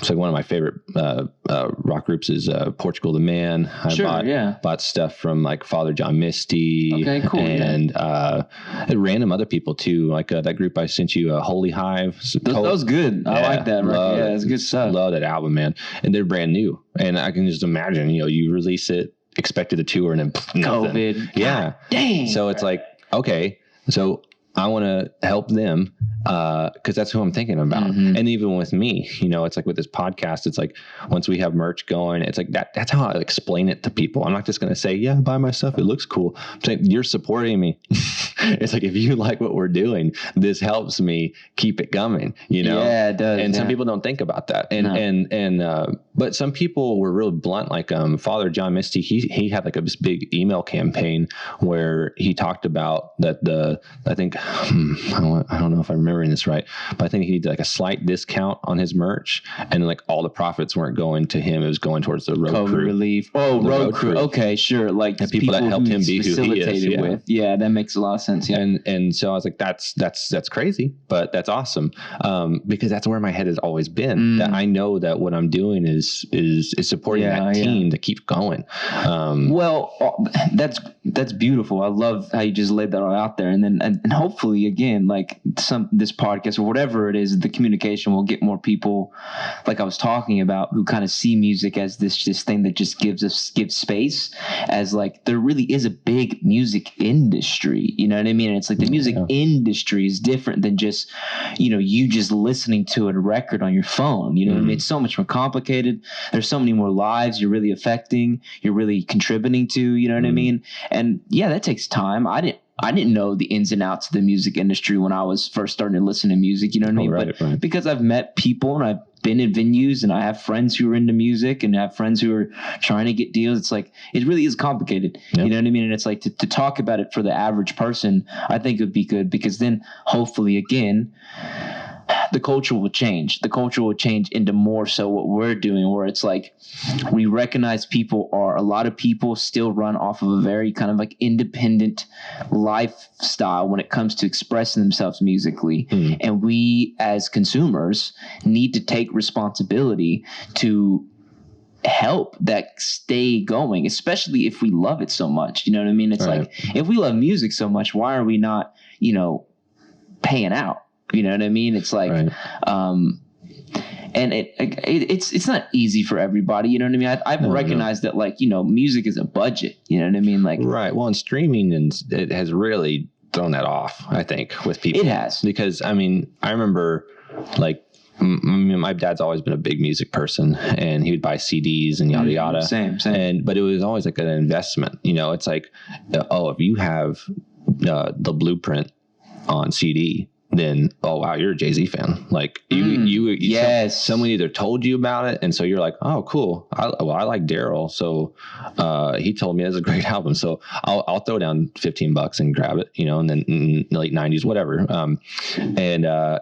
it's like one of my favorite rock groups is Portugal the Man. I bought stuff from like Father John Misty. Okay, cool. And random other people too, like that group I sent you, Holy Hive. That was good. I like that. Yeah, it's good stuff. Love that album, man. And they're brand new. And I can just imagine, you know, you release it, expected a tour, and then COVID. Yeah. Dang. So it's like, okay, so I want to help them because that's who I'm thinking about. And even with me, you know, it's like with this podcast, it's like once we have merch going, it's like that's how I explain it to people. I'm not just going to say, yeah, buy my stuff, it looks cool. I'm saying, you're supporting me. It's like, if you like what we're doing, this helps me keep it coming, you know? Yeah, it does. And some people don't think about that. But some people were real blunt, like Father John Misty, he had like this big email campaign where he talked about that I think, I don't know if I'm remembering this right, but I think he did like a slight discount on his merch, and like all the profits weren't going to him, it was going towards the road COVID crew. Relief. Oh, road crew. Okay, sure. Like the people that helped him be who he is. Yeah. With. Yeah, that makes a lot of sense. Yeah. And so I was like, that's crazy, but that's awesome. Because that's where my head has always been. That I know that what I'm doing is supporting that team to keep going. Well, that's beautiful. I love how you just laid that all out there. And hopefully, again, like this podcast or whatever it is, the communication will get more people, like I was talking about, who kind of see music as this thing that just gives space, as like there really is a big music industry. You know what I mean? And it's like the music industry is different than just, you know, you just listening to a record on your phone. You know what I mean? It's so much more complicated. There's so many more lives you're really affecting, you're really contributing to, you know what I mean? And yeah, that takes time. I didn't know the ins and outs of the music industry when I was first starting to listen to music, you know what I mean? But because I've met people and I've been in venues and I have friends who are into music and I have friends who are trying to get deals, it's like, it really is complicated. Yep. You know what I mean? And it's like to talk about it for the average person, I think it would be good, because then hopefully, again, the culture will change. The culture will change into more so what we're doing, where it's like we recognize a lot of people still run off of a very kind of like independent lifestyle when it comes to expressing themselves musically. And we as consumers need to take responsibility to help that stay going, especially if we love it so much. You know what I mean? It's like, if we love music so much, why are we not, you know, paying out? You know what I mean? It's like, and it's not easy for everybody. You know what I mean? I've recognized that, like, you know, music is a budget. You know what I mean? Like, right. Well, and streaming, and it has really thrown that off, I think, with people. It has. Because, I mean, I remember, like, my dad's always been a big music person, and he would buy CDs and yada yada. Same. But it was always like an investment. You know, it's like, if you have the Blueprint on CD, then, oh wow, you're a Jay-Z fan. Like someone either told you about it, and so you're like, oh cool, I like Daryl, so he told me it's a great album, so I'll throw down $15 and grab it, you know. And then in the late 90s, whatever, and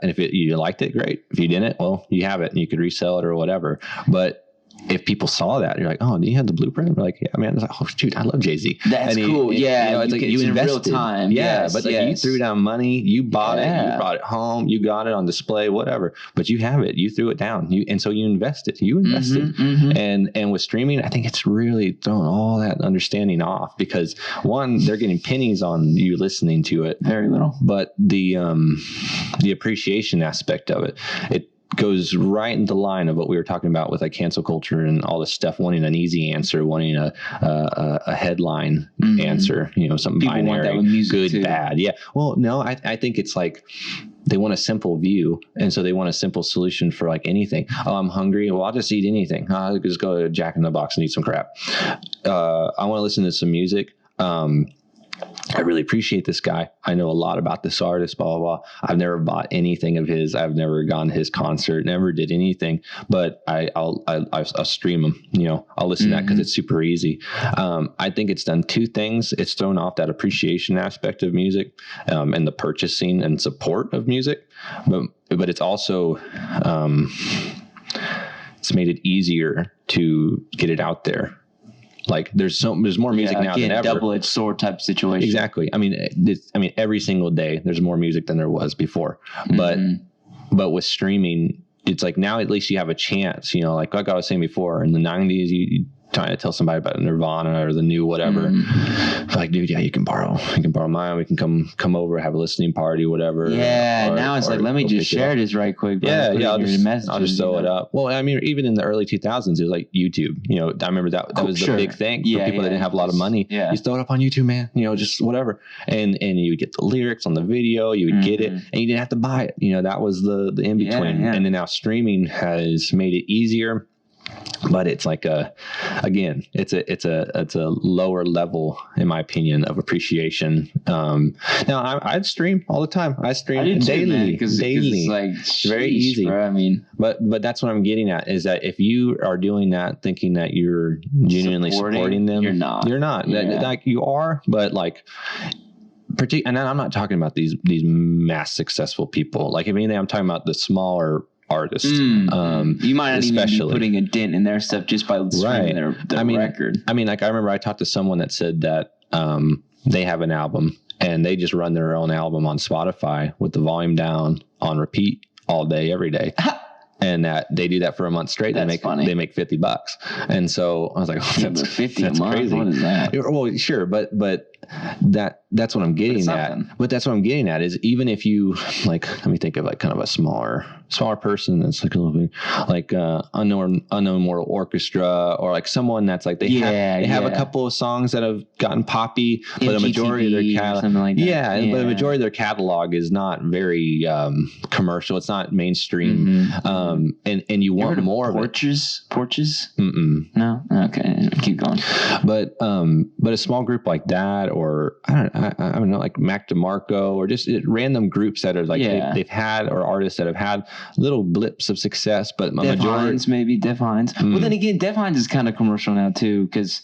if you liked it, great. If you didn't, well, you have it and you could resell it or whatever. But if people saw that, you're like, oh, do you have the Blueprint? We're like, yeah, man. It's like, oh, dude, I love Jay-Z. That's cool. Yeah. You know, it's like you invested. In real time. Yeah. Yes, but like you threw down money, you bought it, you brought it home, you got it on display, whatever. But you have it. You threw it down. And so you invested. And with streaming, I think it's really thrown all that understanding off, because one, they're getting pennies on you listening to it. Very little. But the appreciation aspect of it goes right into the line of what we were talking about with like cancel culture and all this stuff, wanting an easy answer, wanting a headline answer, you know, something people binary, want that with music good, too. bad. Yeah. Well, no, I think it's like they want a simple view. And so they want a simple solution for like anything. Oh, I'm hungry. Well, I'll just eat anything. I'll just go to Jack in the Box and eat some crap. I want to listen to some music. I really appreciate this guy. I know a lot about this artist, blah, blah, blah. I've never bought anything of his. I've never gone to his concert, never did anything, but I'll stream him, you know, I'll listen to that because it's super easy. I think it's done two things. It's thrown off that appreciation aspect of music, and the purchasing and support of music. But it's also, it's made it easier to get it out there. Like there's more music now than ever. Double-edged sword type situation. Exactly. I mean, every single day there's more music than there was before. But with streaming, it's like now at least you have a chance. You know, like I was saying before, in the 90s, you trying to tell somebody about Nirvana or the new whatever. Like, dude, yeah, you can borrow mine. We can come over, have a listening party, whatever. Yeah. Now it's like, let me just share this right quick. Yeah. I'll just throw it up. Well, I mean, even in the early 2000s, it was like YouTube. You know, I remember that was the big thing for people that didn't have a lot of money. Yeah. You just throw it up on YouTube, man. You know, just whatever. And you would get the lyrics on the video. You would get it, and you didn't have to buy it. You know, that was the in between. And then now streaming has made it easier. But it's like it's a lower level, in my opinion, of appreciation. Now I'd stream all the time. I stream daily. It's like very easy. Bro, I mean, but that's what I'm getting at, is that if you are doing that, thinking that you're genuinely supporting them, you're not. Yeah. Like you are, but like. And I'm not talking about these mass successful people. Like, if anything, I'm talking about the smaller artists. You might not even be putting a dent in their stuff just by streaming their record. I mean, like, I remember I talked to someone that said that they have an album and they just run their own album on Spotify with the volume down on repeat all day, every day. And that they do that for a month straight. They make $50. And so I was like, oh, that's $50 a month. Crazy. What is that? Well, sure, but that's what I'm getting at. But that's what I'm getting at is, even if you, like, let me think of like kind of a smaller person that's like a little bit like unknown Mortal Orchestra, or like someone that's like they have a couple of songs that have gotten poppy, but the majority of their catalog, but the majority of their catalog is not very commercial. It's not mainstream. And you want more of Porches? No. Okay, keep going. But a small group like that, or I don't know, like Mac DeMarco, or just random groups that are like they've had, or artists that have had little blips of success, but Def Hines. Well, then again, Def Hines is kind of commercial now too, because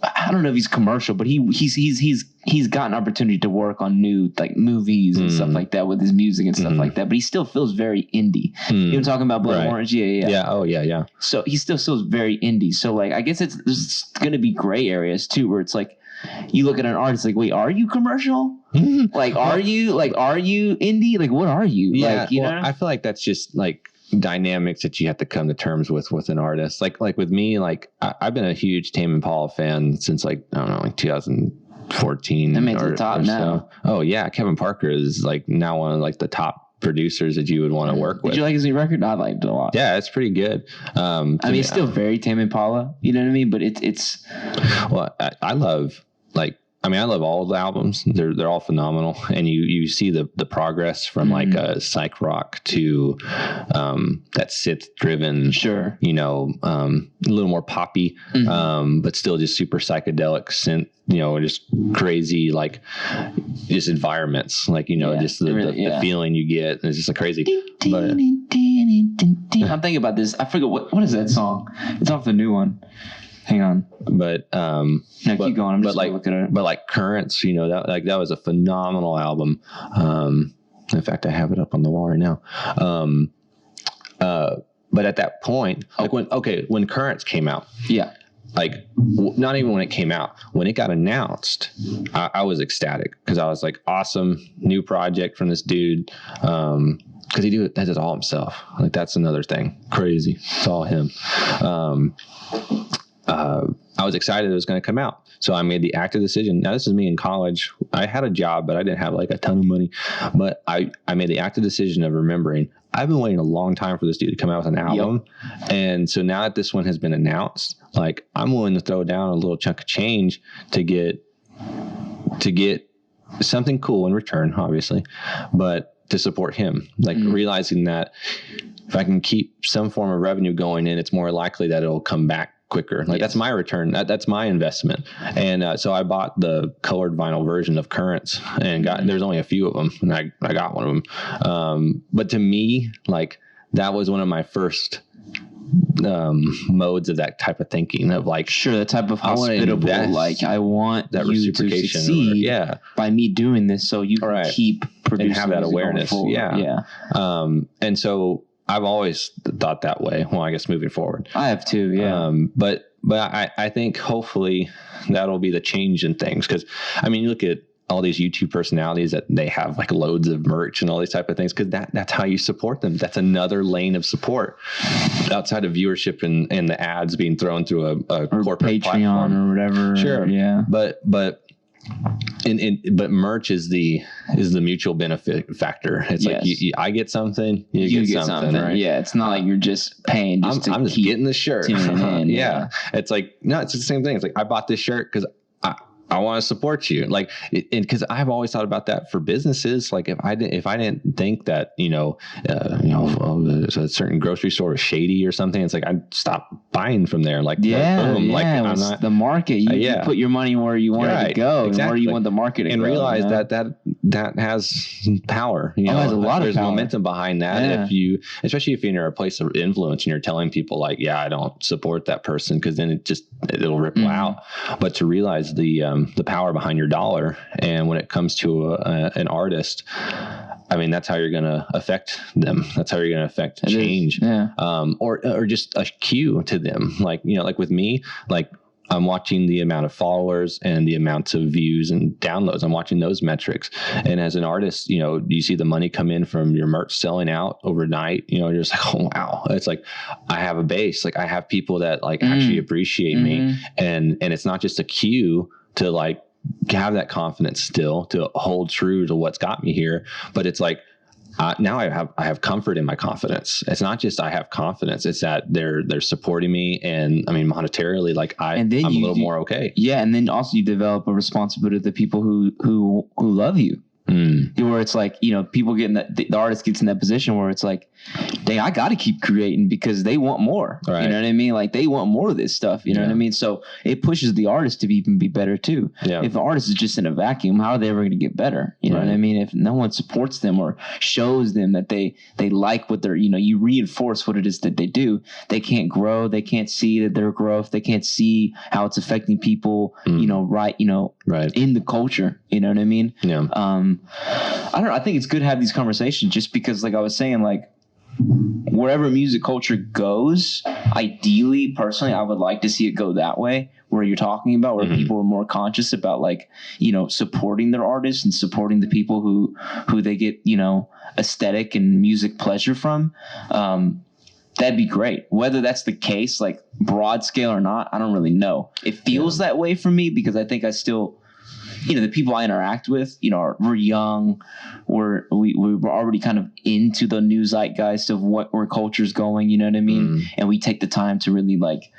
I don't know if he's commercial, but he's got an opportunity to work on new like movies and stuff like that with his music and stuff like that. But he still feels very indie. You know, talking about Blood Orange, yeah. So he still feels very indie. So like, I guess there's going to be gray areas too, where it's like, you look at an artist like, wait, are you commercial? Like, are you indie? Like, what are you? Yeah, like, you know? I feel like that's just like dynamics that you have to come to terms with an artist. Like with me, like I've been a huge Tame Impala fan since like, I don't know, like 2014. That made the top now. So. Oh yeah, Kevin Parker is like now one of like the top producers that you would want to work with. Did you like his new record? I liked it a lot. Yeah, it's pretty good. I mean, it's still very Tame Impala, you know what I mean? But it's well, I love all of the albums. They're all phenomenal, and you see the progress from like a psych rock to that synth driven, you know, a little more poppy, but still just super psychedelic synth, you know, just crazy, like just environments, like, you know, just the feeling you get. It's just like crazy. But I'm thinking about this. I forget what is that song? It's off the new one. Hang on. But keep going. I'm just looking at it. But like Currents, you know, that was a phenomenal album. In fact, I have it up on the wall right now. But at that point, like when Currents came out, like not even when it came out, when it got announced, I was ecstatic, because I was like, awesome new project from this dude. Because he does it all himself. Like, that's another thing. Crazy. It's all him. I was excited it was going to come out. So I made the active decision. Now, this is me in college. I had a job, but I didn't have like a ton of money. But I made the active decision of remembering, I've been waiting a long time for this dude to come out with an album. Yep. And so now that this one has been announced, like, I'm willing to throw down a little chunk of change to get something cool in return, obviously, but to support him, like realizing that if I can keep some form of revenue going in, it's more likely that it'll come back quicker. Like that's my return. That's my investment. And so I bought the colored vinyl version of Currents and there's only a few of them, and I got one of them. But to me, like that was one of my first modes of that type of thinking of like, sure, the type of hospitable, like I want that you to succeed by me doing this, so you can keep producing and have that awareness. And so I've always thought that way. Well, I guess moving forward, I have too. Yeah. But I think hopefully that'll be the change in things. Cause I mean, you look at all these YouTube personalities that they have like loads of merch and all these type of things. Cause that's how you support them. That's another lane of support outside of viewership and the ads being thrown through a corporate Patreon platform or whatever. Sure. Yeah. But merch is the mutual benefit factor. It's like I get something, you get something, right? Yeah, it's not like you're just paying. I'm just getting the shirt. Yeah, it's like no, it's the same thing. It's like I bought this shirt because I want to support you, like, because I've always thought about that for businesses. Like, if I didn't think that a certain grocery store was shady or something, it's like I'd stop buying from there. Like, boom, like I'm not the market. You put your money where you want it to go, and where you want the market to go, and realize that has power. It has a lot of power. There's momentum behind that. Especially if you're in a place of influence and you're telling people like, I don't support that person, because then it'll ripple out. But to realize the power behind your dollar, and when it comes to an artist, I mean, that's how you're going to affect them. That's how you're going to affect change, or just a cue to them. Like like with me, like I'm watching the amount of followers and the amounts of views and downloads. I'm watching those metrics, and as an artist, you see the money come in from your merch selling out overnight. You're just like, oh wow, it's like I have a base. Like I have people that like actually appreciate me, and it's not just a cue to like have that confidence still to hold true to what's got me here, but it's like now I have comfort in my confidence. It's not just I have confidence; it's that they're supporting me, and I mean monetarily, like I'm a little more okay. Yeah, and then also you develop a responsibility to the people who love you. Where it's like, people get in the artist gets in that position where it's like, dang, I got to keep creating because they want more. Right. You know what I mean? Like they want more of this stuff. You know what I mean? So it pushes the artist to even be better too. Yeah. If the artist is just in a vacuum, how are they ever going to get better? You know what I mean? If no one supports them or shows them that they like what they're, you reinforce what it is that they do, they can't grow. They can't see that their growth. They can't see how it's affecting people, in the culture. You know what I mean? Yeah. I don't know. I think it's good to have these conversations just because, like I was saying, like wherever music culture goes, ideally, personally, I would like to see it go that way where you're talking about, where people are more conscious about like, supporting their artists and supporting the people who they get, aesthetic and music pleasure from. That'd be great. Whether that's the case, like broad scale or not, I don't really know. It feels that way for me because I think I still, the people I interact with, we're young, we're already kind of into the new zeitgeist of where culture's going, you know what I mean? And we take the time to really like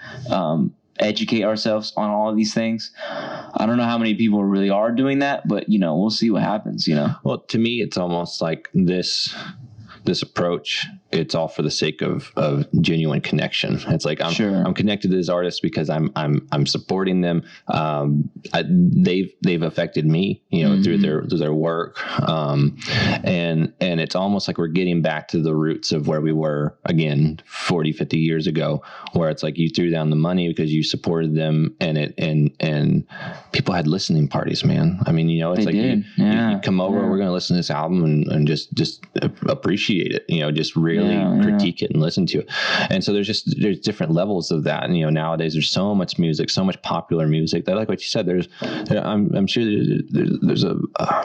educate ourselves on all of these things. I don't know how many people really are doing that, but we'll see what happens, Well, to me, it's almost like this approach, it's all for the sake of genuine connection. It's like I'm connected to this artist because I'm supporting them. They've affected me, through their work. And it's almost like we're getting back to the roots of where we were again 40, 50 years ago, where it's like you threw down the money because you supported them, and people had listening parties, man. I mean, it's like you come over, we're going to listen to this album and just appreciate it, just really critique it and listen to it. And so there's different levels of that. And nowadays there's so much music, so much popular music that, like what you said, I'm sure there's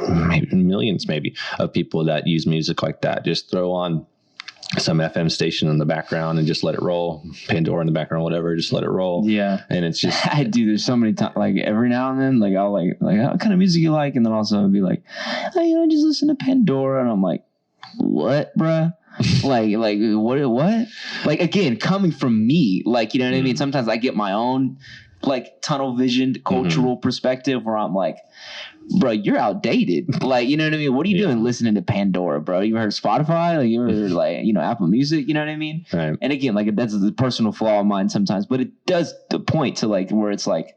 maybe millions of people that use music like that. Just throw on some FM station in the background and just let it roll, Pandora in the background, whatever, just let it roll. Yeah. And it's just, I do. There's so many times, like every now and then, like I'll like what kind of music you like? And then also I'll be like, just listen to Pandora. And I'm like, what, bruh? like what? Like, again, coming from me, like, you know what I mean? Sometimes I get my own like tunnel visioned cultural perspective where I'm like, bro, you're outdated. Like, you know what I mean? What are you doing listening to Pandora, bro? You ever heard of Spotify? Like, you ever heard, like, you know, Apple Music? You know what I mean? Right. And again, like, that's a personal flaw of mine sometimes, but it does point to, like, where it's like,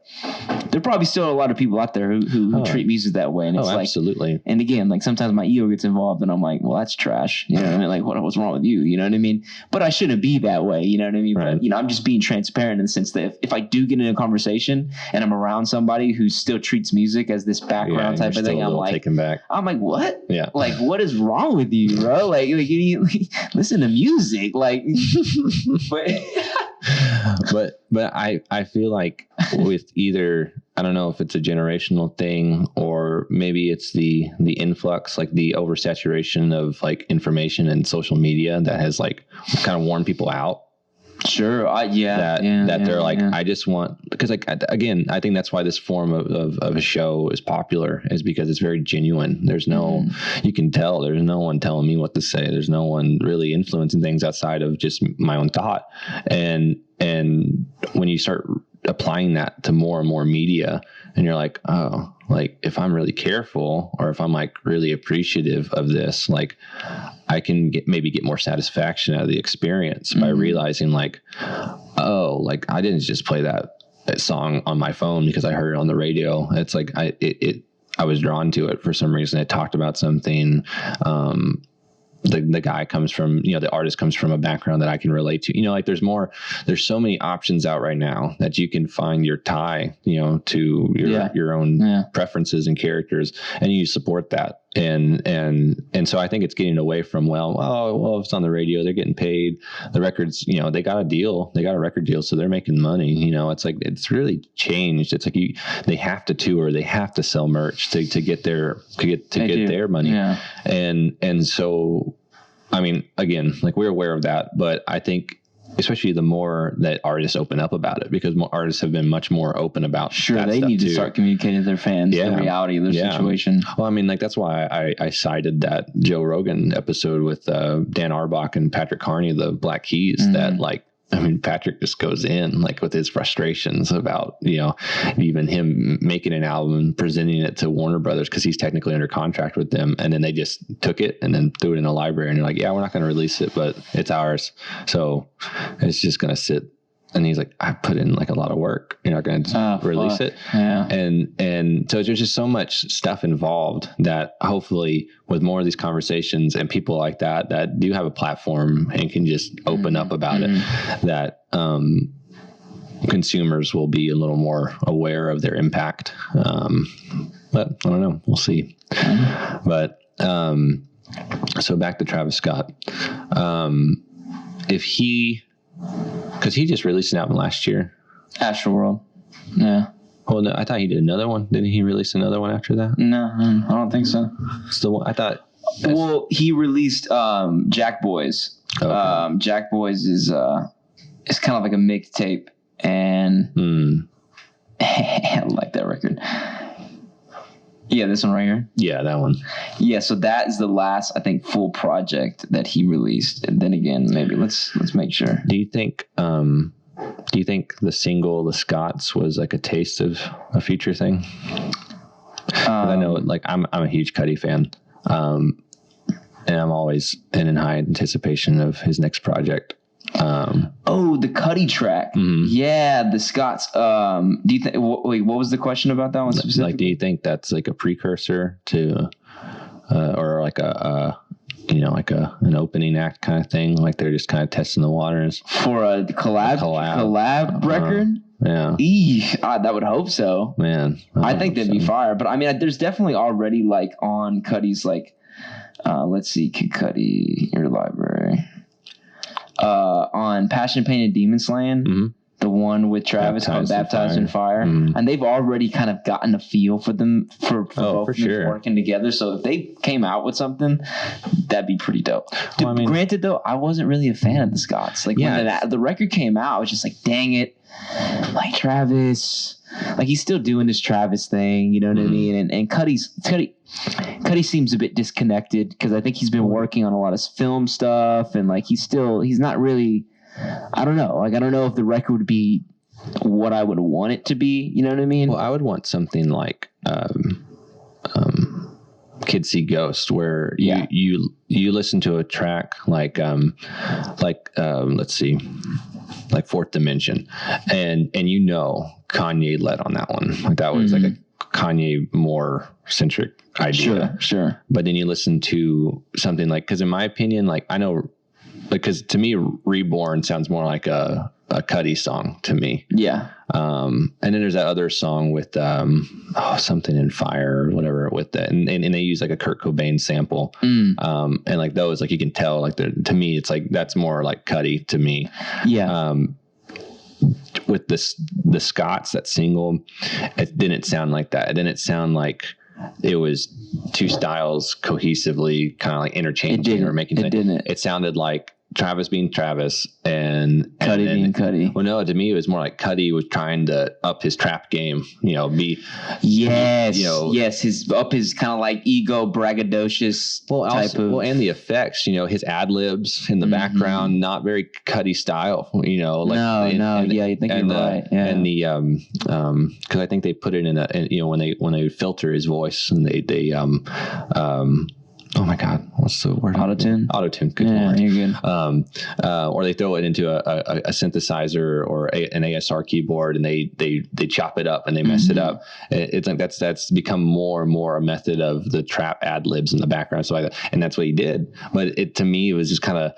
there are probably still a lot of people out there who treat music that way. And it's like, absolutely. And again, like, sometimes my ego gets involved and I'm like, well, that's trash. You know what I mean? Like, what's wrong with you? You know what I mean? But I shouldn't be that way. You know what I mean? Right. But, you know, I'm just being transparent in the sense that if I do get in a conversation and I'm around somebody who still treats music as this background type of thing, I'm like, taken back. I'm like, what? Yeah. Like, what is wrong with you, bro? Like you listen to music, like. but I feel like with either, I don't know if it's a generational thing or maybe it's the influx, like the oversaturation of like information and social media that has like kind of worn people out. Sure. They're like, I just want, because like, again, I think that's why this form of a show is popular, is because it's very genuine. There's no, you can tell there's no one telling me what to say. There's no one really influencing things outside of just my own thought. And when you start applying that to more and more media and you're like, oh, like if I'm really careful or if I'm like really appreciative of this, like I can maybe get more satisfaction out of the experience by realizing like, oh, like I didn't just play that song on my phone because I heard it on the radio. It's like I was drawn to it for some reason. It talked about something. The guy comes from, you know, the artist comes from a background that I can relate to, you know, like there's so many options out right now that you can find your tie, you know, to your own preferences and characters, and you support that. And so I think it's getting away from, well, if it's on the radio, they're getting paid, the records, you know, they got a record deal. So they're making money, you know, it's like, it's really changed. It's like they have to tour, they have to sell merch to get their money. Yeah. And so, I mean, again, like we're aware of that, but I think especially the more that artists open up about it, because more artists have been much more open about they need to start communicating to their fans the reality of their situation. Well, I mean, like that's why I cited that Joe Rogan episode with Dan Arbach and Patrick Carney, the Black Keys, that like, I mean, Patrick just goes in like with his frustrations about, you know, even him making an album and presenting it to Warner Brothers because he's technically under contract with them. And then they just took it and then threw it in a library and they're like, yeah, we're not going to release it, but it's ours. So it's just going to sit. And he's like, I put in like a lot of work. You're not going to release it. Yeah. And so there's just so much stuff involved that hopefully with more of these conversations and people like that do have a platform and can just open up about it, that consumers will be a little more aware of their impact. But I don't know. We'll see. But so back to Travis Scott. Because he just released an album last year. Astral World. Yeah. Oh, no, I thought he did another one. Didn't he release another one after that? No, I don't think so. It's the one I thought. Well, he released Jack Boys. Okay. Jack Boys is it's kind of like a mixtape, and I like that record. Yeah, this one right here. Yeah, that one. Yeah, so that is the last, I think, full project that he released. And then again, maybe let's make sure. Do you think the single "The Scots" was like a taste of a future thing? I know, like, I'm a huge Cudi fan, and I'm always in high anticipation of his next project. The Cudi track. Yeah, the Scots. Do you think? Wait, what was the question about that one specifically? Like, do you think that's like a precursor to, or like an opening act kind of thing? Like they're just kind of testing the waters for a collab record. Yeah, that would hope so. Man, I think that'd be fire. But I mean, there's definitely already like on Cudi's like, let's see, Kid Cudi, your library. On Passion, Pain, and Demon Slaying, the one with Travis called Baptized in Fire. And they've already kind of gotten a feel for them for both of them working together. So if they came out with something, that'd be pretty dope. Dude, well, granted, though, I wasn't really a fan of the Scots. Like when the record came out, I was just like, dang it. Like Travis, like he's still doing this Travis thing, you know what I mean? And Cudi seems a bit disconnected because I think he's been working on a lot of film stuff and like he's not really, I don't know. Like I don't know if the record would be what I would want it to be, you know what I mean? Well, I would want something like Kids See Ghosts, where you listen to a track like let's see, like Fourth Dimension, and Kanye led on that one. Like that was like a Kanye more centric idea. Sure. But then you listen to something like, because in my opinion, like I know, because to me, Reborn sounds more like a Cudi song to me. Yeah. And then there's that other song with something in Fire or whatever with that, and they use like a Kurt Cobain sample. And like those, like you can tell, like to me, it's like that's more like Cudi to me. Yeah. With the Scots, that single, it didn't sound like that. It didn't sound like it was two styles cohesively kind of like interchanging or making sense. It sounded like Travis being Travis and Cudi being Cudi. Well, no, to me, it was more like Cudi was trying to up his trap game, yes, his kind of like ego braggadocious and the effects, his ad libs in the background, not very Cudi style, you're right. Yeah. And the, cause I think they put it when they filter his voice and they oh my God, what's the word? Auto-tune? Auto-tune, good Lord. You're good. Or they throw it into a synthesizer or an ASR keyboard and they chop it up and they mess it up. It's like that's become more and more a method of the trap ad libs in the background, so and that's what he did. But to me, it was just kind of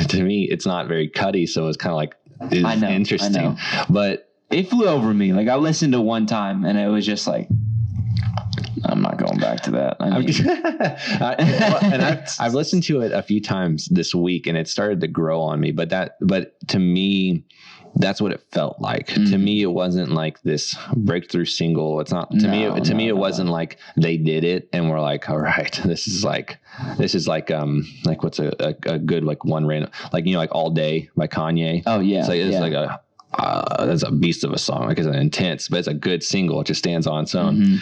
to me, it's not very Cudi, so it's kind of like interesting. I know. But it flew over me. Like I listened to one time and it was just like, I'm not going back to that. I've listened to it a few times this week, and it started to grow on me. But to me, that's what it felt like. To me, it wasn't like this breakthrough single. It's not to me. It wasn't like they did it and we're like, all right, this is like what's a good like one random like All Day by Kanye. Oh yeah, it's like a. That's a beast of a song. Like it's an intense, but it's a good single. It just stands on its own.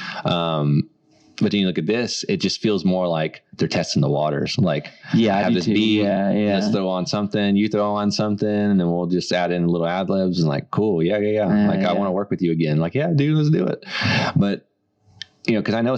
But then you look at this, it just feels more like they're testing the waters. Like, I have this beat. Let's throw on something. You throw on something, and then we'll just add in little ad libs and like, cool, I want to work with you again. Like, yeah, dude, let's do it. But because I know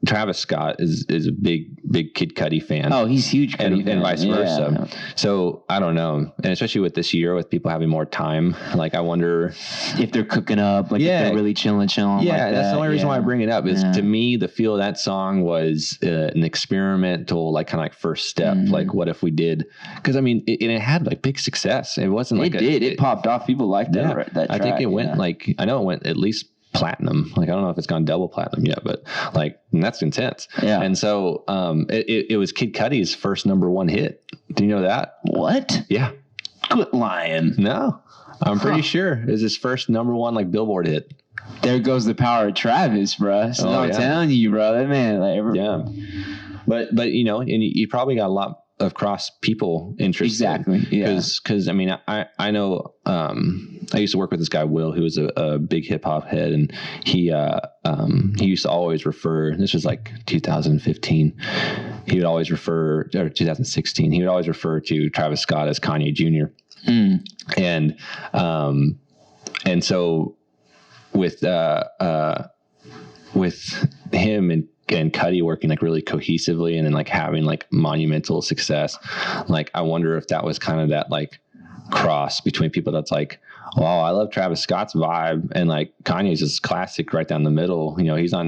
Travis Scott is a big Kid Cudi fan. Oh, he's huge Cudi fan. And vice versa. So I don't know. And especially with this year, with people having more time, like I wonder if they're cooking up, if they're really chilling. Yeah, that's the only reason why I bring it up is to me, the feel of that song was an experimental, like kind of like first step. Like what if we did? Because I mean, it had like big success. It wasn't like it popped off. People liked that track. I think it went I know it went at least platinum. Like I don't know if it's gone double platinum yet, but that's intense. Yeah. And so it was Kid Cudi's first number one hit. Do you know that? What? Yeah. Quit lying. No, I'm pretty sure it was his first number one like Billboard hit. There goes the power of Travis, bro. So I'm telling you, bro, that man. But and you probably got a lot of cross people interested. Exactly. Yeah. Because I mean, I know I used to work with this guy Will, who was a big hip hop head, and he used to always refer. This was like 2015. He would always refer, or 2016. He would always refer to Travis Scott as Kanye Jr. And so with him and Cudi working like really cohesively and then like having like monumental success, like I wonder if that was kind of that like cross between people that's like, wow, I love Travis Scott's vibe, and like Kanye's just classic right down the middle. He's not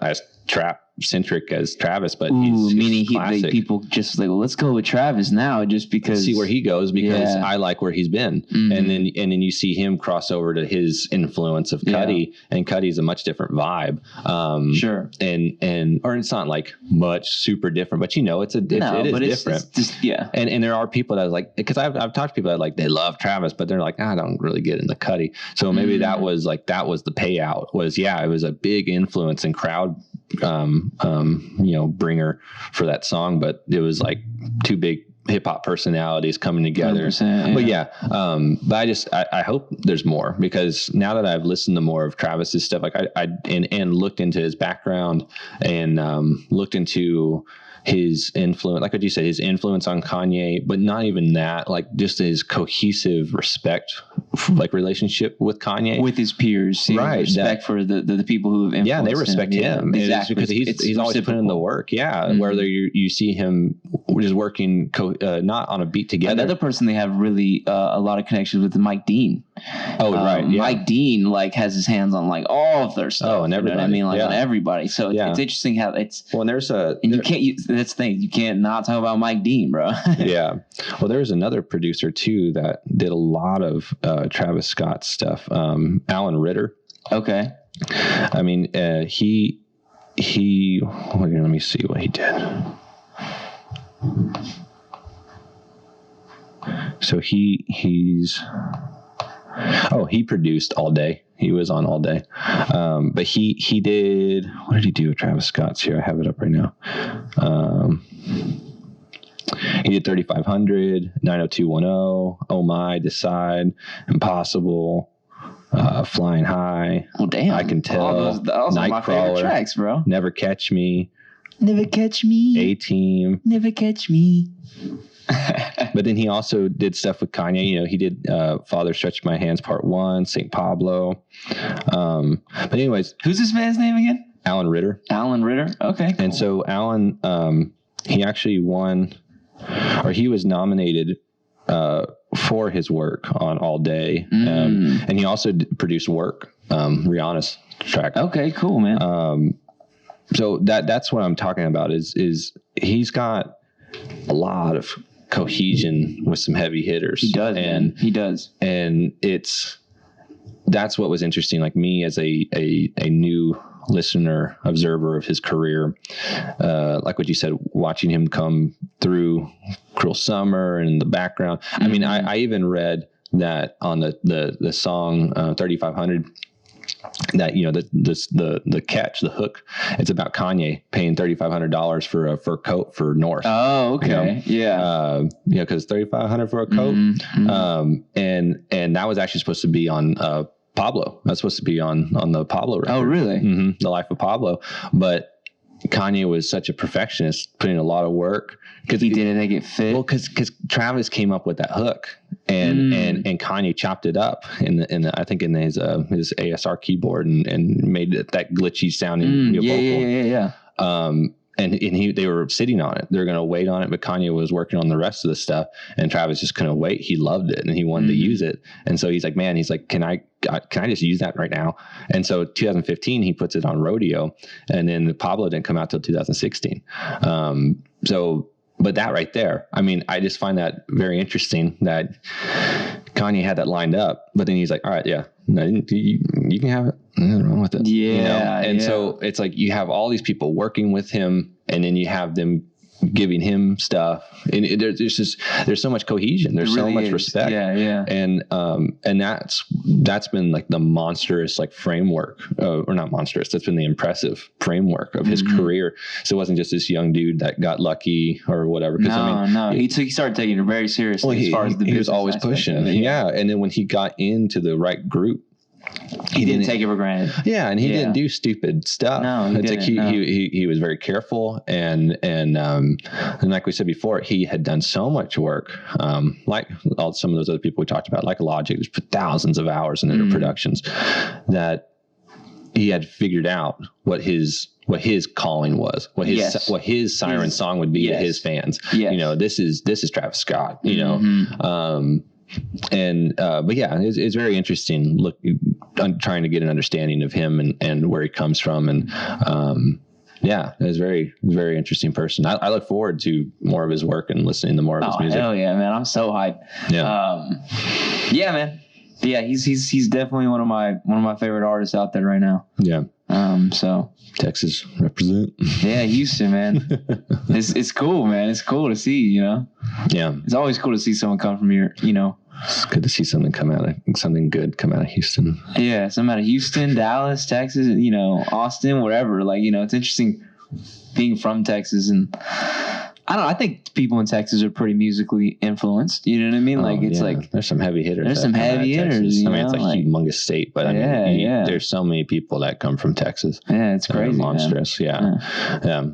as trap centric as Travis, but meaning people just like, well, let's go with Travis now, just because see where he goes, because I like where he's been. And then you see him cross over to his influence of Cudi, and Cudi's a much different vibe. Sure. And or it's not like much super different, but it is different. It's just, and there are people that like, because I've talked to people that like they love Travis, but they're like, I don't really get into Cudi. So maybe that was the payout was it was a big influence and crowd bringer for that song, but it was like two big hip hop personalities coming together. But I hope there's more, because now that I've listened to more of Travis's stuff, like I looked into his background and looked into his influence, like what you said, his influence on Kanye, but not even that, like just his cohesive respect, like relationship with Kanye, with his peers, right? Respect for the people who have influenced him. They respect him. Yeah, exactly, because he's always putting in the work. Yeah, whether you see him just working not on a beat together. Another person they have really a lot of connections with is Mike Dean. Oh, right. Yeah. Mike Dean like has his hands on like all of their stuff. Oh, and everybody. You know what I mean, like on everybody. So it's interesting how it's. Well, and you can't use that's the thing. You can't not talk about Mike Dean, bro. Yeah. Well, there's another producer too that did a lot of Travis Scott stuff. Alan Ritter. Okay. I mean, he. Let me see what he did. So he produced All Day. He was on All Day. But he did, what did he do with Travis Scott's here? I have it up right now. He did 3500, 90210, Oh My, Decide, Impossible, Flying High. Oh, damn. I Can Tell. Those are my favorite tracks, bro. Never Catch Me. Never Catch Me. A-Team. Never Catch Me. But then he also did stuff with Kanye. You know, he did Father Stretch My Hands Part 1, St. Pablo. But anyways. Who's this man's name again? Alan Ritter. Alan Ritter? Okay, cool. And so Alan, he actually won, or he was nominated for his work on All Day. And he also produced Work, Rihanna's track. Okay, cool, man. So that's what I'm talking about is he's got a lot of cohesion with some heavy hitters. He does, man. He does. And that's what was interesting. Like me as a new listener, observer of his career, like what you said, watching him come through Cruel Summer and the background. I mean, I even read that on the song 3500, that, you know, the catch, the hook, it's about Kanye paying $3,500 for a fur coat for North. Oh, okay. You know? Yeah. Because $3,500 for a coat. And that was actually supposed to be on Pablo. That's supposed to be on the Pablo record. Oh, really? The Life of Pablo. But Kanye was such a perfectionist, putting a lot of work. He didn't make it fit. Well, because Travis came up with that hook, and Kanye chopped it up in the I think in his ASR keyboard and made it that glitchy sounding vocal. Yeah. And they were sitting on it. They were going to wait on it, but Kanye was working on the rest of the stuff, and Travis just couldn't wait. He loved it, and he wanted to use it. And so he's like, can I just use that right now? And so 2015, he puts it on Rodeo, and then the Pablo didn't come out till 2016. But that right there, I mean, I just find that very interesting that Kanye had that lined up, but then he's like, all right, yeah, no, you can have it. Nothing wrong with it. Yeah. You know? And so it's like you have all these people working with him, and then you have them giving him stuff, and there's so much cohesion. There's so much respect. Yeah. And that's been like the monstrous like framework, or not monstrous. That's been the impressive framework of his career. So it wasn't just this young dude that got lucky or whatever. No. He started taking it very seriously as far as the business. He was always pushing. Yeah. And then when he got into the right group, he didn't take it for granted. Yeah, and he didn't do stupid stuff. No, he didn't. Like he was very careful, and like we said before, he had done so much work, like some of those other people we talked about, like Logic, just put thousands of hours into their productions, that he had figured out what his calling was, what his siren song would be to his fans. Yes. You know, this is Travis Scott. You know. But yeah, it's very interesting. Look, I'm trying to get an understanding of him and where he comes from, and it's very, very interesting person. I look forward to more of his work and listening to more of his music. Hell yeah, man! I'm so hyped. Yeah, man. Yeah, he's definitely one of my favorite artists out there right now. Yeah. So Texas represent. Yeah, Houston, man. It's cool, man. It's cool to see, you know. Yeah. It's always cool to see someone come from here, you know. It's good to see something good come out of Houston. Yeah, some out of Houston, Dallas, Texas, you know, Austin, whatever. Like, you know, it's interesting being from Texas, and I think people in Texas are pretty musically influenced. You know what I mean? Like it's like there's some heavy hitters. There's some heavy hitters. I mean, it's a humongous state, but I mean, there's so many people that come from Texas. Yeah, it's crazy. Monstrous. Man. Yeah.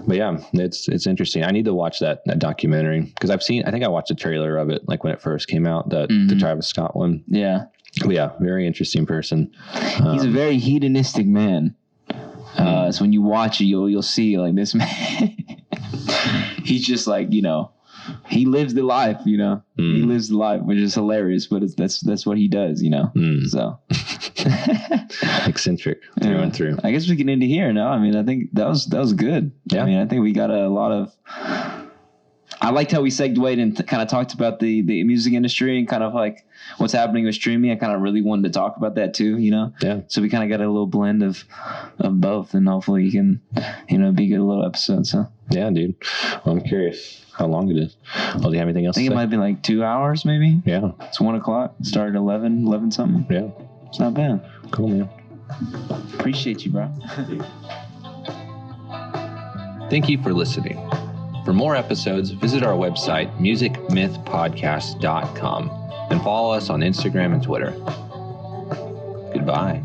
But yeah, it's interesting. I need to watch that documentary because I think I watched a trailer of it like when it first came out, the Travis Scott one. Yeah. But yeah, very interesting person. He's a very hedonistic man. So when you watch it, you'll see like this man. He's just like, you know, he lives the life, you know. He lives the life, which is hilarious, but that's what he does, you know. So eccentric through and through. I guess we can end it here now. I mean, I think that was good. Yeah. I mean, I think we got a lot of. I liked how we segued and kind of talked about the music industry and kind of like what's happening with streaming. I kind of really wanted to talk about that too, you know? Yeah. So we kind of got a little blend of both, and hopefully you can, you know, be a good little episode. So yeah, dude. Well, I'm curious how long it is. Well, do you have anything else I think it might be like 2 hours maybe. Yeah. It's 1 o'clock. Started at 11 something. Yeah. It's not bad. Cool, man. Appreciate you, bro. Thank you for listening. For more episodes, visit our website, musicmythpodcast.com, and follow us on Instagram and Twitter. Goodbye.